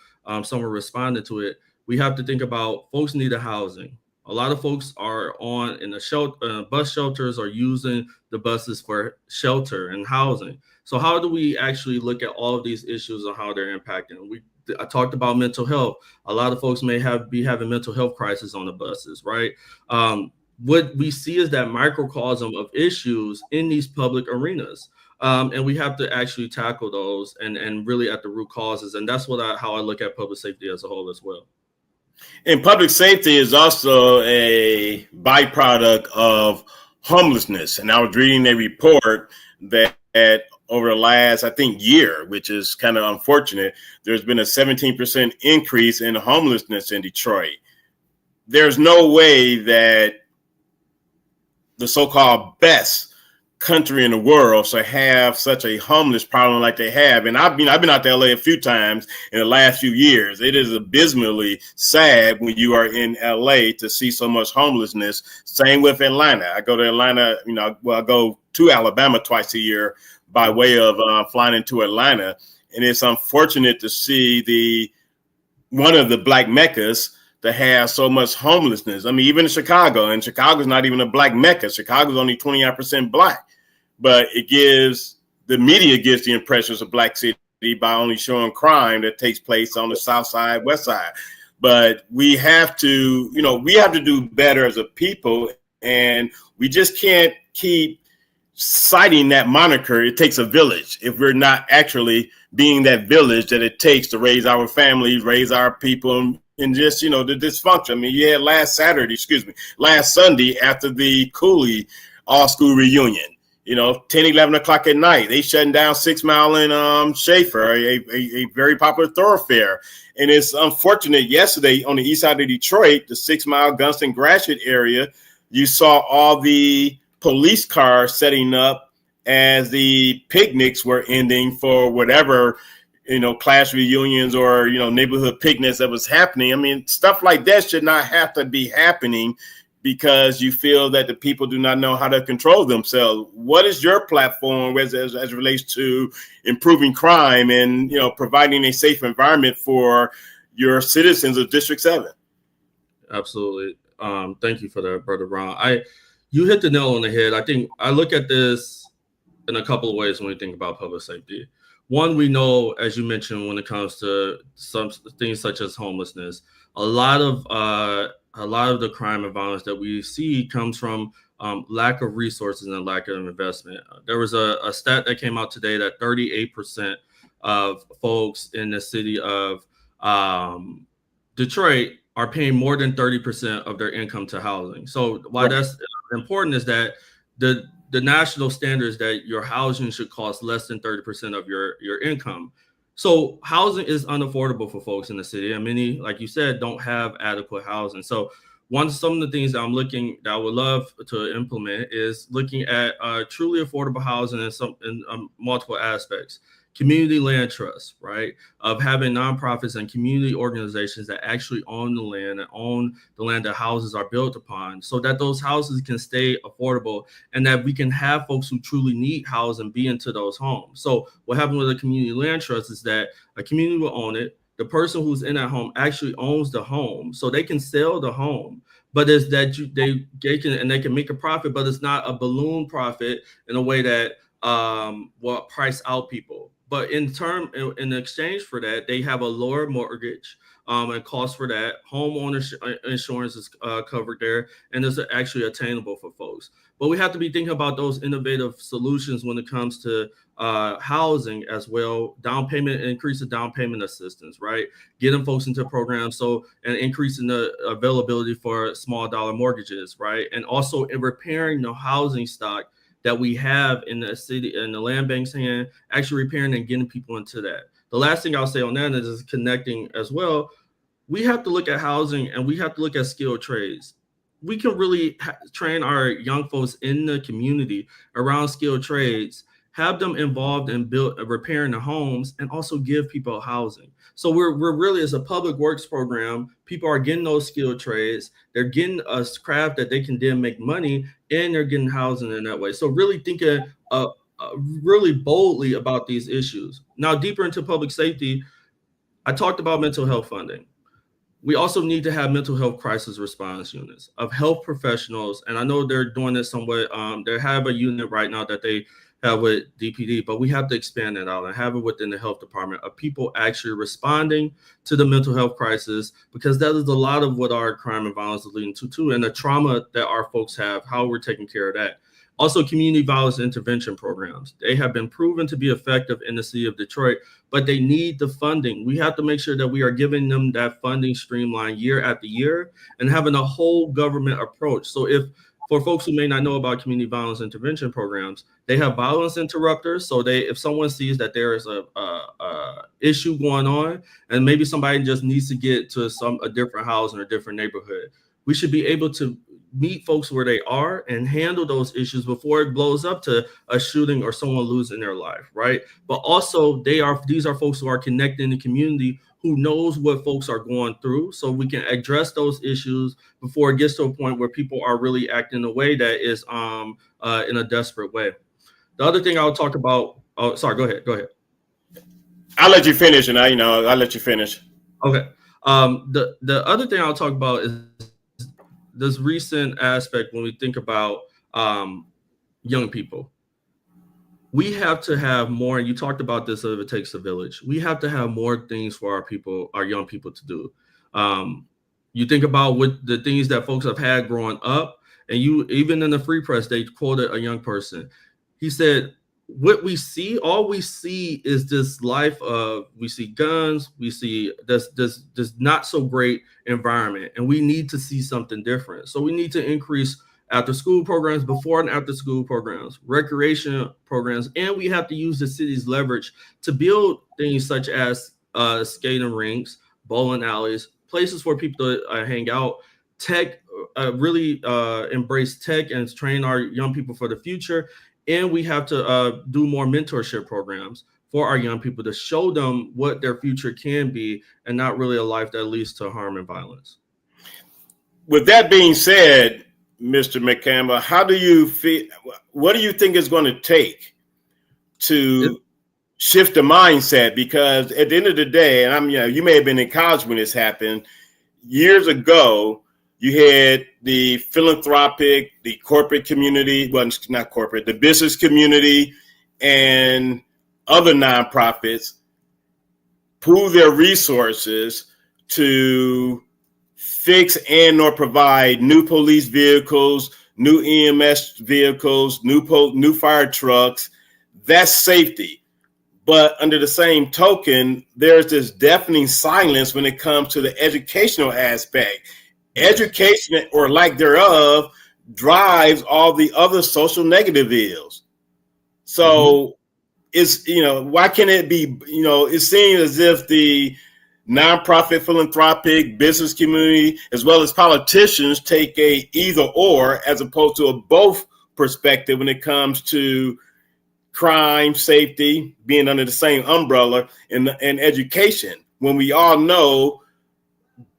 someone responding to it, we have to think about folks need a housing. A lot of folks are in the shelter, bus shelters, are using the buses for shelter and housing. So how do we actually look at all of these issues and how they're impacting? I talked about mental health. A lot of folks may be having mental health crisis on the buses, right? What we see is that microcosm of issues in these public arenas. And we have to actually tackle those and really at the root causes. And that's how I look at public safety as a whole as well. And public safety is also a byproduct of homelessness. And I was reading a report that over the last, I think, year, which is kind of unfortunate, there's been a 17% increase in homelessness in Detroit. There's no way that the so-called best country in the world should have such a homeless problem like they have. And I've been out to LA a few times in the last few years. It is abysmally sad when you are in LA to see so much homelessness. Same with Atlanta. I go to Atlanta, I go to Alabama twice a year by way of flying into Atlanta. And it's unfortunate to see one of the Black Meccas to have so much homelessness. I mean, even in Chicago, and Chicago's not even a Black Mecca. Chicago's only 29% Black. But the media gives the impression of a Black city by only showing crime that takes place on the South Side, West Side. But we have to do better as a people, and we just can't keep citing that moniker. It takes a village if we're not actually being that village that it takes to raise our families, raise our people, and just, the dysfunction. I mean, you had last Sunday after the Cooley all-school reunion. 10, 11 o'clock at night, they shutting down 6 Mile in Schaefer, a very popular thoroughfare. And it's unfortunate, yesterday on the east side of Detroit, the 6 Mile, Gunston, Gratiot area, you saw all the police cars setting up as the picnics were ending for whatever, class reunions or, neighborhood picnics that was happening. I mean, stuff like that should not have to be happening because you feel that the people do not know how to control themselves. What is your platform as it relates to improving crime and, providing a safe environment for your citizens of District 7? Absolutely. Thank you for that, Brother Ron. You hit the nail on the head. I think I look at this in a couple of ways when we think about public safety. One, we know, as you mentioned, when it comes to some things such as homelessness, a lot of the crime and violence that we see comes from lack of resources and lack of investment. There was a stat that came out today that 38% of folks in the city of Detroit are paying more than 30% of their income to housing. So why that's important is that the national standards that your housing should cost less than 30% of your income. So housing is unaffordable for folks in the city, and many, like you said, don't have adequate housing. So some of the things that I would love to implement is looking at truly affordable housing in multiple aspects. Community land trust, right? Of having nonprofits and community organizations that actually own the land and own the land that houses are built upon, so that those houses can stay affordable and that we can have folks who truly need housing be into those homes. So what happened with a community land trust is that a community will own it. The person who's in that home actually owns the home, so they can sell the home. But is that they can make a profit, but it's not a balloon profit in a way that will price out people. But in exchange for that, they have a lower mortgage and cost for that. Home ownership insurance is covered there, and is actually attainable for folks. But we have to be thinking about those innovative solutions when it comes to housing as well. Down payment, increase the down payment assistance, right? Getting folks into programs, and increasing the availability for small dollar mortgages, right? And also in repairing the housing stock that we have in the city, in the land bank's hand, actually repairing and getting people into that. The last thing I'll say on that is connecting as well. We have to look at housing, and we have to look at skilled trades. We can really train our young folks in the community around skilled trades, have them involved in repairing the homes, and also give people housing. So we're really, as a public works program, people are getting those skilled trades. They're getting a craft that they can then make money, and they're getting housing in that way. So really thinking really boldly about these issues. Now, deeper into public safety, I talked about mental health funding. We also need to have mental health crisis response units of health professionals. And I know they're doing this somewhat. They have a unit right now that they have with DPD, but we have to expand that out and have it within the health department of people actually responding to the mental health crisis, because that is a lot of what our crime and violence is leading to too, and the trauma that our folks have, how we're taking care of that. Also, community violence intervention programs. They have been proven to be effective in the city of Detroit, but they need the funding. We have to make sure that we are giving them that funding streamline year after year and having a whole government approach. So for folks who may not know about community violence intervention programs, they have violence interrupters. So if someone sees that there is a issue going on, and maybe somebody just needs to get to a different house in a different neighborhood, we should be able to meet folks where they are and handle those issues before it blows up to a shooting or someone losing their life, right? But also these are folks who are connected in the community, who knows what folks are going through, so we can address those issues before it gets to a point where people are really acting in a way that is in a desperate way. The other thing I'll talk about, sorry, go ahead. I'll let you finish, and I'll let you finish. Okay. The other thing I'll talk about is this recent aspect when we think about young people. We have to have more, and you talked about this, if it takes a village. We have to have more things for our young people to do. You think about what the things that folks have had growing up, and even in the Free Press, they quoted a young person. He said, all we see is this life of, we see guns, we see this not so great environment, and we need to see something different. So we need to increase after school programs, before and after school programs, recreation programs, and we have to use the city's leverage to build things such as skating rinks, bowling alleys, places for people to hang out. Tech, really embrace tech and train our young people for the future. And we have to do more mentorship programs for our young people to show them what their future can be, and not really a life that leads to harm and violence. With that being said, Mr. McCampbell, how do you feel? What do you think is going to take to shift the mindset? Because at the end of the day, and you may have been in college when this happened years ago. You had the philanthropic, the corporate community, well, not corporate, the business community, and other nonprofits pool their resources to fix and/or provide new police vehicles, new EMS vehicles, new fire trucks. That's safety. But under the same token, there's this deafening silence when it comes to the educational aspect. Education, or lack thereof, drives all the other social negative ills. So it's, why can't it be, it seems as if the nonprofit, philanthropic, business community, as well as politicians take a either or as opposed to a both perspective when it comes to crime, safety, being under the same umbrella, and education, when we all know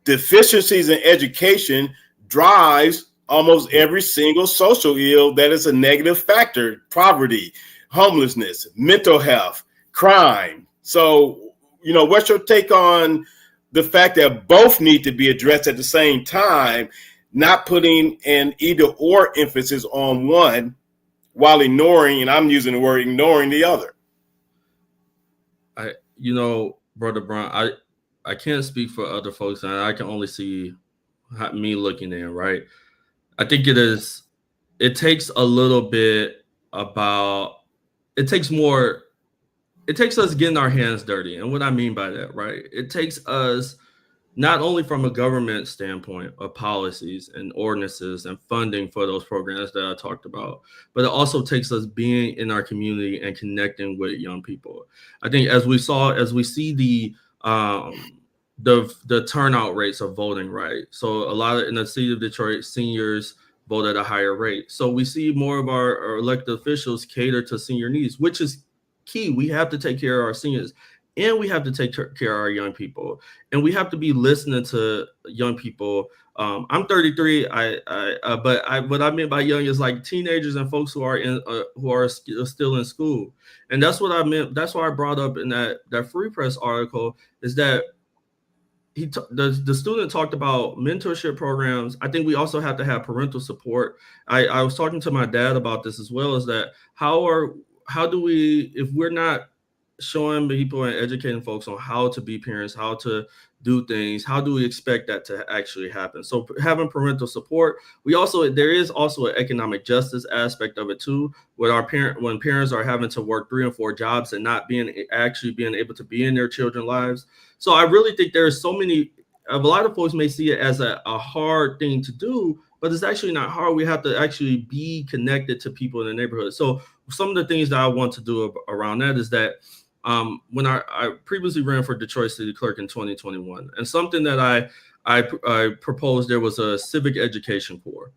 deficiencies in education drives almost every single social ill that is a negative factor: poverty, homelessness, mental health, crime. So, what's your take on the fact that both need to be addressed at the same time, not putting an either or emphasis on one while ignoring, and I'm using the word ignoring, the other? Brother Brown, I can't speak for other folks, and I can only see me looking in, right? I think it takes a little bit it takes us getting our hands dirty. And what I mean by that, right? It takes us not only from a government standpoint of policies and ordinances and funding for those programs that I talked about, but it also takes us being in our community and connecting with young people. I think as we see the turnout rates of voting, right? So a lot in the city of Detroit, seniors vote at a higher rate. So we see more of our elected officials cater to senior needs, which is key. We have to take care of our seniors, and we have to take care of our young people, and we have to be listening to young people. I'm 33. But what I mean by young is like teenagers and folks who are still in school, and that's what I meant. That's why I brought up in that Free Press article is that the student talked about mentorship programs. I think we also have to have parental support. I was talking to my dad about this as well. Is that how do we, if we're not showing people and educating folks on how to be parents, how to do things, how do we expect that to actually happen? So having parental support, there is also an economic justice aspect of it too, when parents are having to work 3 and 4 jobs and not being able to be in their children's lives. So I really think there's a lot of folks may see it as a hard thing to do, but it's actually not hard. We have to actually be connected to people in the neighborhood. So some of the things that I want to do around that is that when I previously ran for Detroit City Clerk in 2021, and something that I proposed, there was a civic education corps.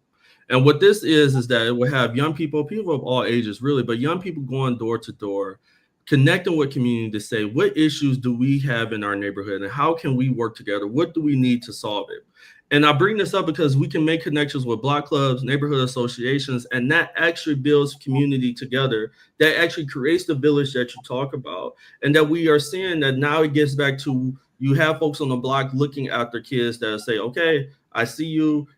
And what this is that it will have young people of all ages really, but young people going door to door, connecting with community to say, what issues do we have in our neighborhood and how can we work together? What do we need to solve it? And I bring this up because we can make connections with block clubs, neighborhood associations, and that actually builds community together. That actually creates the village that you talk about. And that we are seeing that now it gets back to, you have folks on the block looking after kids that say, okay, I see you,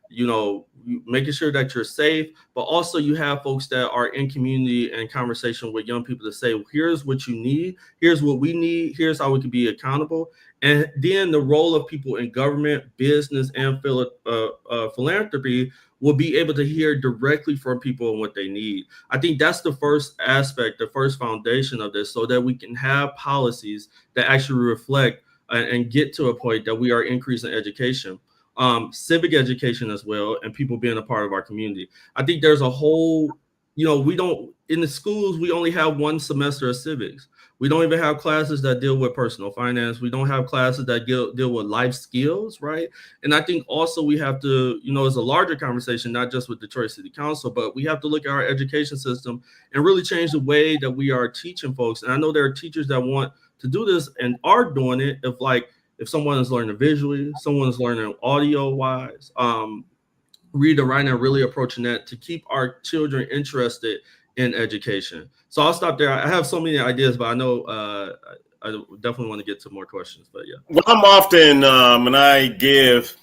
making sure that you're safe, but also you have folks that are in community and conversation with young people to say, well, here's what you need, here's what we need, here's how we can be accountable. And then the role of people in government, business, and philanthropy will be able to hear directly from people and what they need. I think that's the first aspect, the first foundation of this, so that we can have policies that actually reflect and get to a point that we are increasing education. Civic education as well, and people being a part of our community. I think there's a whole, in the schools, we only have 1 semester of civics. We don't even have classes that deal with personal finance. We don't have classes that deal with life skills, right? And I think also we have to, it's a larger conversation, not just with Detroit City Council, but we have to look at our education system and really change the way that we are teaching folks. And I know there are teachers that want to do this and are doing it. If someone is learning visually, someone is learning audio wise, reading, writing, and really approaching that to keep our children interested in education. So I'll stop there. I have so many ideas, but I know I definitely want to get to more questions, but yeah. Well, I'm often, when I give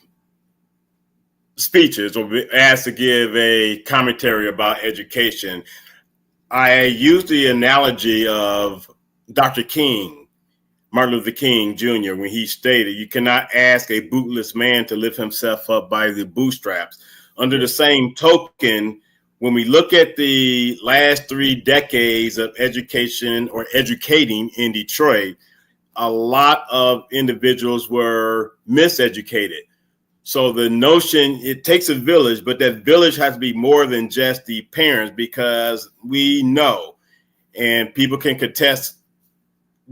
speeches or asked to give a commentary about education, I use the analogy of Dr. King, Martin Luther King Jr., when he stated, you cannot ask a bootless man to lift himself up by the bootstraps. Under the same token, when we look at the last 3 decades of education or educating in Detroit, a lot of individuals were miseducated. So the notion, it takes a village, but that village has to be more than just the parents, because we know, and people can contest,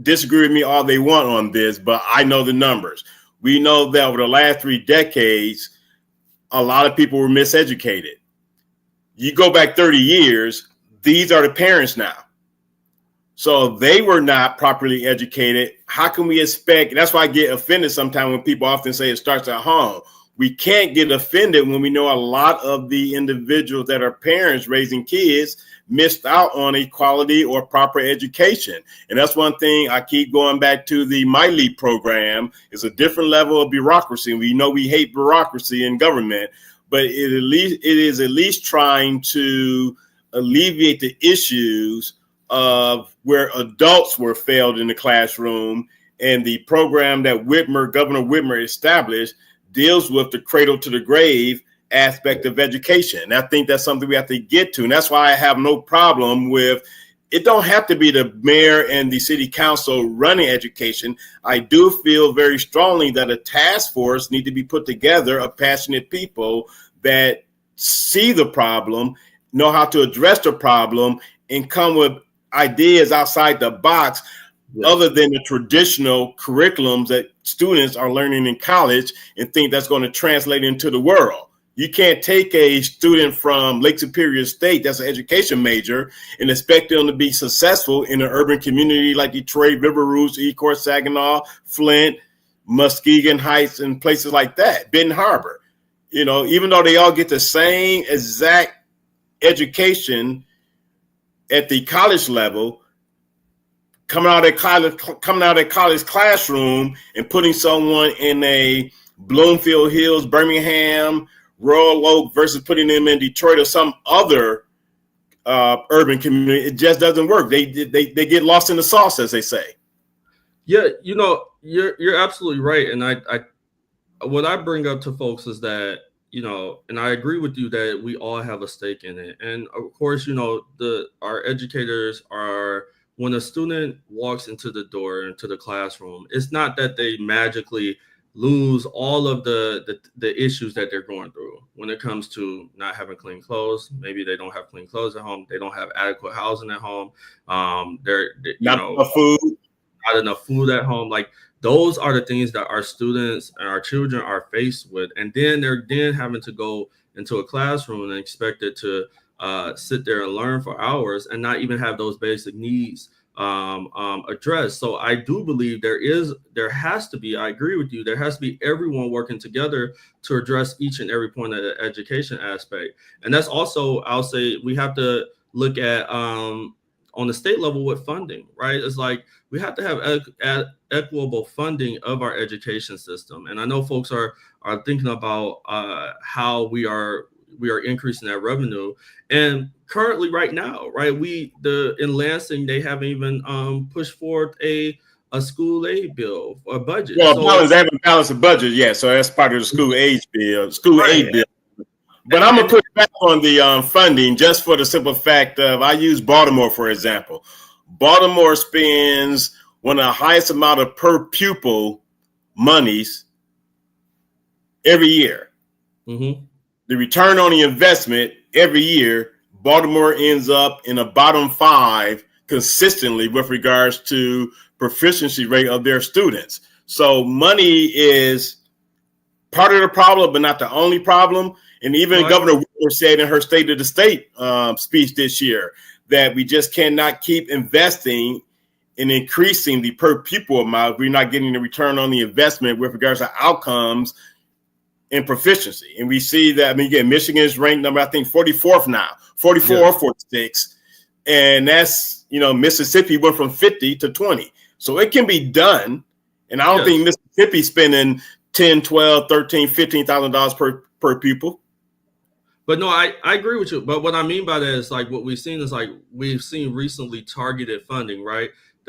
disagree with me all they want on this, but I know the numbers. We know that over the last 3 decades, a lot of people were miseducated. You go back 30 years, these are the parents now. So they were not properly educated. How can we expect? That's why I get offended sometimes when people often say it starts at home. We can't get offended when we know a lot of the individuals that are parents raising kids missed out on a quality or proper education. And that's one thing I keep going back to. The My Leap program is a different level of bureaucracy. We know we hate bureaucracy in government, but it is at least trying to alleviate the issues of where adults were failed in the classroom. And the program that Governor Whitmer established deals with the cradle to the grave aspect of education. And I think that's something we have to get to. And that's why I have no problem with, it don't have to be the mayor and the city council running education. I do feel very strongly that a task force need to be put together of passionate people that see the problem, know how to address the problem, and come with ideas outside the box, other than the traditional curriculums that students are learning in college and think that's going to translate into the world. You can't take a student from Lake Superior State that's an education major and expect them to be successful in an urban community like Detroit, River Rouge, Ecorse, Saginaw, Flint, Muskegon Heights, and places like that, Benton Harbor. You know, even though they all get the same exact education at the college level, coming out of college classroom and putting someone in a Bloomfield Hills, Birmingham, Royal Oak versus putting them in Detroit or some other urban community, it just doesn't work. They get lost in the sauce, as they say. Yeah, you know, you're absolutely right. And I what I bring up to folks is that, you know, and I agree with you that we all have a stake in it. And of course, you know, our educators are, when a student walks into the door, into the classroom, it's not that they magically lose all of the issues that they're going through when it comes to not having clean clothes. Maybe they don't have clean clothes at home. They don't have adequate housing at home. They're not enough food at home. Like, those are the things that our students and our children are faced with. And then they're having to go into a classroom and expected to sit there and learn for hours and not even have those basic needs addressed. So I do believe there has to be, I agree with you, there has to be everyone working together to address each and every point of the education aspect. And that's also, I'll say, we have to look at on the state level with funding, right? It's like we have to have equitable funding of our education system. And I know folks are thinking about how we are increasing that revenue. And currently right now, right, in Lansing, they haven't even pushed forth a school aid bill or budget. Well, they haven't balanced the budget yet. So that's part of the school aid bill, aid bill. But I'm going to put back on the funding just for the simple fact of, I use Baltimore, for example. Baltimore spends one of the highest amount of per pupil monies every year. Mm-hmm. The return on the investment every year, Baltimore ends up in the bottom 5 consistently with regards to proficiency rate of their students. So money is part of the problem, but not the only problem. And even Governor Whitmer said in her State of the State speech this year that we just cannot keep investing in increasing the per pupil amount. We're not getting the return on the investment with regards to outcomes and proficiency. And we see that, I mean, again, Michigan is ranked number, I think, 44th now, 44 or 46. And that's, you know, Mississippi went from 50 to 20. So it can be done. And I don't think Mississippi spending $10, $12, $13, $15,000 per pupil. But no, I agree with you. But what I mean by that is, like, what we've seen is, like, we've seen recently targeted funding, right?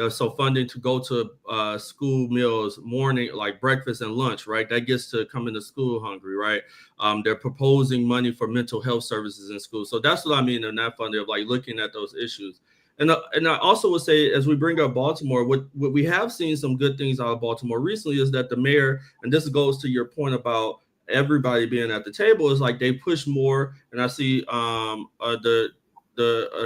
So funding to go to school meals, morning, like breakfast and lunch, right? That gets to come into school hungry, right? They're proposing money for mental health services in school. So that's what I mean in that funding of, like, looking at those issues. And I also would say, as we bring up Baltimore, what we have seen some good things out of Baltimore recently is that the mayor, and this goes to your point about everybody being at the table is like they push more. And I see the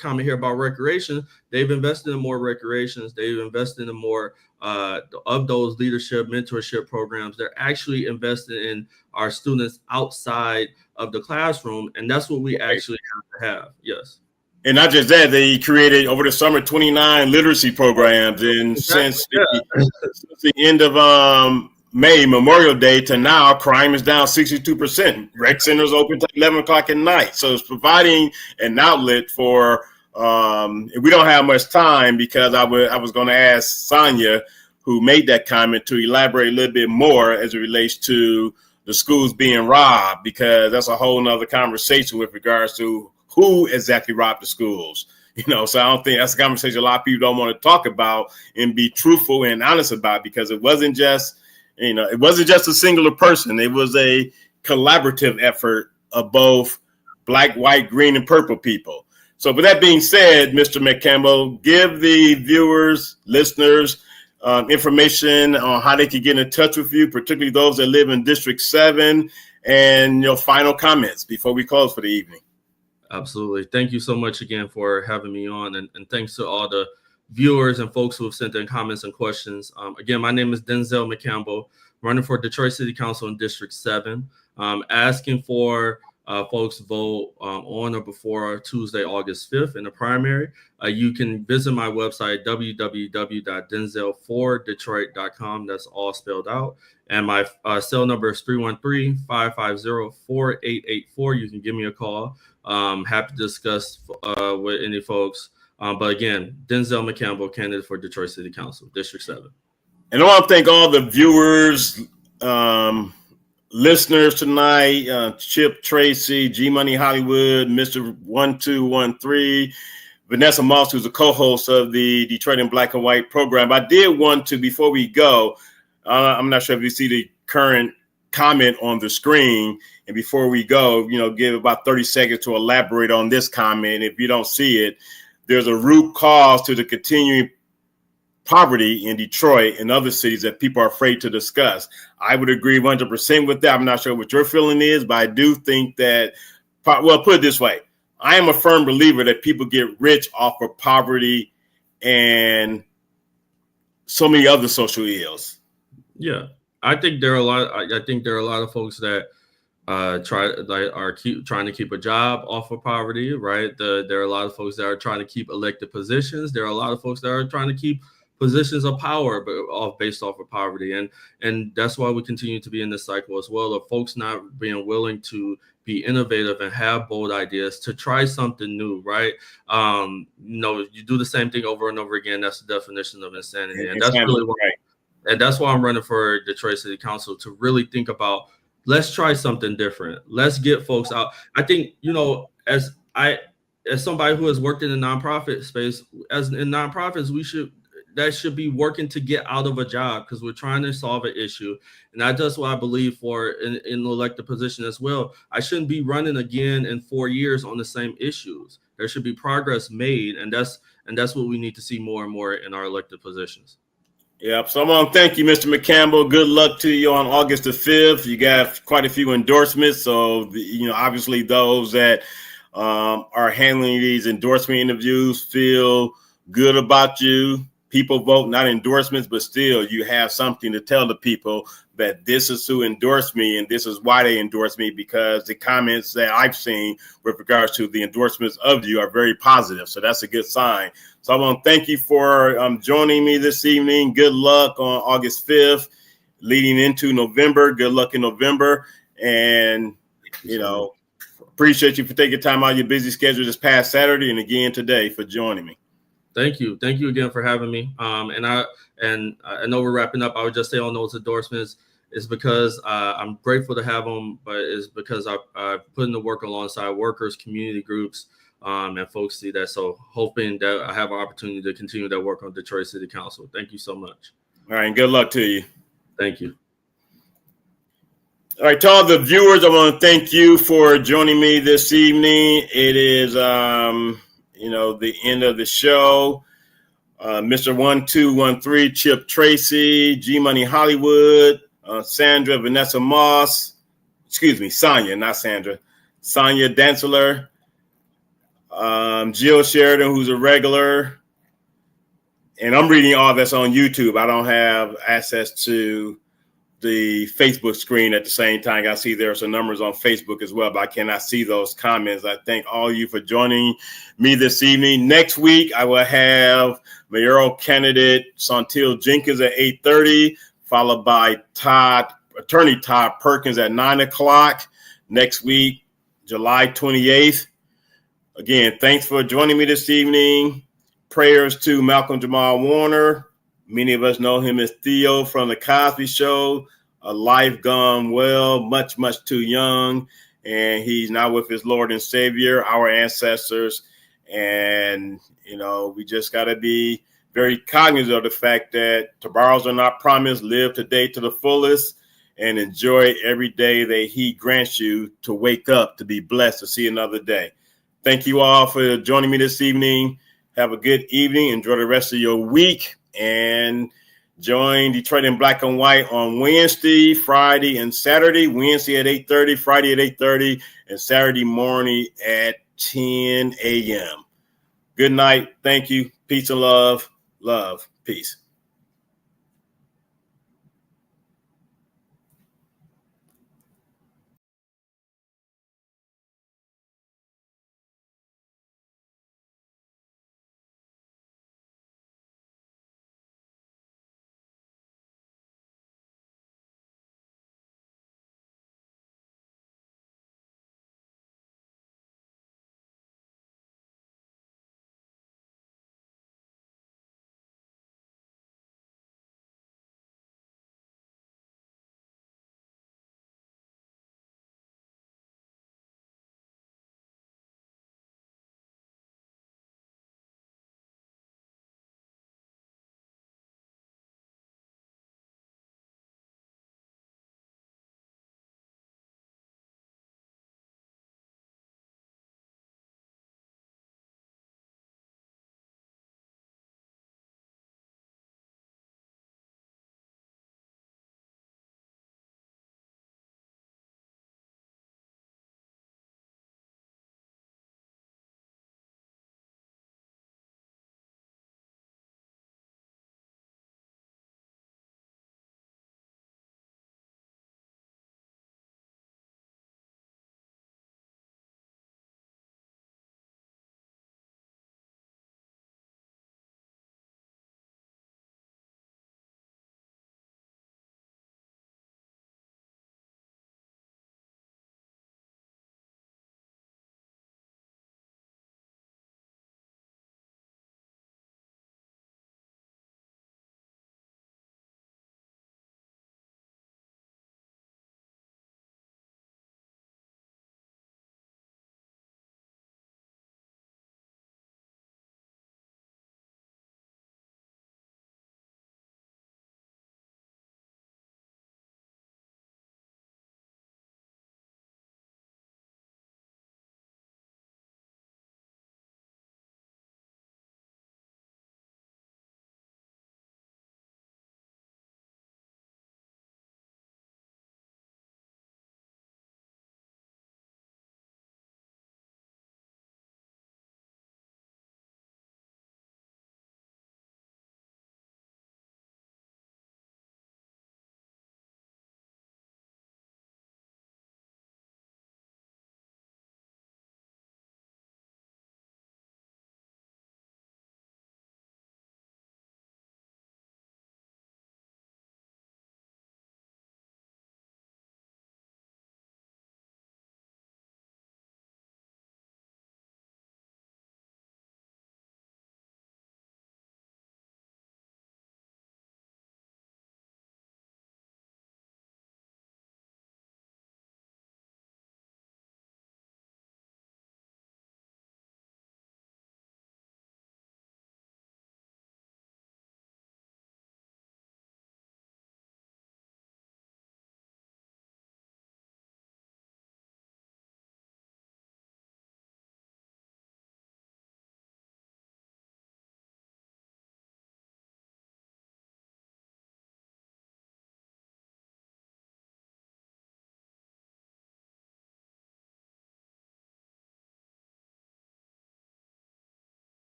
comment here about recreation. They've invested in more recreations. They've invested in more of those leadership mentorship programs. They're actually invested in our students outside of the classroom, and that's what we actually have to have. Yes. And not just that, they created over the summer 29 literacy programs. And since the end of May, Memorial Day to now, crime is down 62%. Rec centers open till 11 o'clock at night. So it's providing an outlet for, we don't have much time because I was going to ask Sonia, who made that comment, to elaborate a little bit more as it relates to the schools being robbed, because that's a whole nother conversation with regards to who exactly robbed the schools. So I don't think that's a conversation a lot of people don't want to talk about and be truthful and honest about, because it wasn't just, it wasn't just a singular person. It was a collaborative effort of both Black, white, green, and purple people. So with that being said, Mr. McCampbell, give the viewers, listeners, information on how they can get in touch with you, particularly those that live in District 7, and your final comments before we close for the evening. Absolutely. Thank you so much again for having me on. And thanks to all the viewers and folks who have sent in comments and questions. Again, my name is Denzel McCampbell, running for Detroit City Council in District 7, asking for folks vote on or before Tuesday, August 5th in the primary. You can visit my website, www.denzel4detroit.com. That's all spelled out. And my cell number is 313-550-4884. You can give me a call. Happy to discuss with any folks. But again, Denzel McCampbell, candidate for Detroit City Council, District 7. And I want to thank all the viewers, listeners tonight, Chip Tracy, G Money Hollywood, Mr. 1213, Vanessa Moss, who's a co-host of the Detroit in Black and White program. I did want to, before we go, I'm not sure if you see the current comment on the screen, and before we go, give about 30 seconds to elaborate on this comment. If you don't see it, there's a root cause to the continuing poverty in Detroit and other cities that people are afraid to discuss. I would agree 100% with that. I'm not sure what your feeling is, but I do think that, well, put it this way. I am a firm believer that people get rich off of poverty and so many other social ills. Yeah, I think there are a lot. I think there are a lot of folks that are trying to keep a job off of poverty, right? There are a lot of folks that are trying to keep elected positions. There are a lot of folks that are trying to keep positions of power, but based off of poverty, and that's why we continue to be in this cycle as well of folks not being willing to be innovative and have bold ideas to try something new, right? You do the same thing over and over again. That's the definition of insanity, and that's really what. Right. And that's why I'm running for Detroit City Council, to really think about, let's try something different. Let's get folks out. I think, as somebody who has worked in the nonprofit space, as in nonprofits, that should be working to get out of a job, because we're trying to solve an issue. And that's what I believe for in the elected position as well. I shouldn't be running again in 4 years on the same issues. There should be progress made. And that's what we need to see more and more in our elected positions. Yeah, so I want to thank you, Mr. McCampbell. Good luck to you on August the 5th. You got quite a few endorsements. So, obviously those that are handling these endorsement interviews feel good about you. People vote, not endorsements, but still you have something to tell the people that this is who endorsed me and this is why they endorsed me, because the comments that I've seen with regards to the endorsements of you are very positive. So that's a good sign. So I want to thank you for joining me this evening. Good luck on August 5th, leading into November. Good luck in November. And, appreciate you for taking time out of your busy schedule this past Saturday and again today for joining me. Thank you. Thank you again for having me. And I know we're wrapping up. I would just say on those endorsements is because I'm grateful to have them, but it's because I put in the work alongside workers, community groups, and folks see that. So hoping that I have an opportunity to continue that work on Detroit City Council. Thank you so much. All right. And good luck to you. Thank you. All right, to all the viewers, I want to thank you for joining me this evening. It is, the end of the show. Mr. 1213, Chip Tracy, G Money Hollywood, Sandra, Vanessa Moss, Sonia, not Sandra. Sonia Dantzler, Jill Sheridan, who's a regular. And I'm reading all that's on YouTube. I don't have access to the Facebook screen at the same time. I see there are some numbers on Facebook as well, but I cannot see those comments. I thank all of you for joining me this evening. Next week, I will have mayoral candidate Santil Jenkins at 8:30, followed by Attorney Todd Perkins at 9 o'clock. Next week, July 28th. Again, thanks for joining me this evening. Prayers to Malcolm Jamal Warner. Many of us know him as Theo from The Cosby Show, a life gone well, much, much too young. And he's now with his Lord and Savior, our ancestors. And, we just got to be very cognizant of the fact that tomorrows are not promised. Live today to the fullest and enjoy every day that he grants you to wake up, to be blessed, to see another day. Thank you all for joining me this evening. Have a good evening. Enjoy the rest of your week. And join Detroit in Black and White on Wednesday, Friday, and Saturday. Wednesday at 8:30, Friday at 8:30, and Saturday morning at 10 a.m. Good night. Thank you. Peace and love. Love. Peace.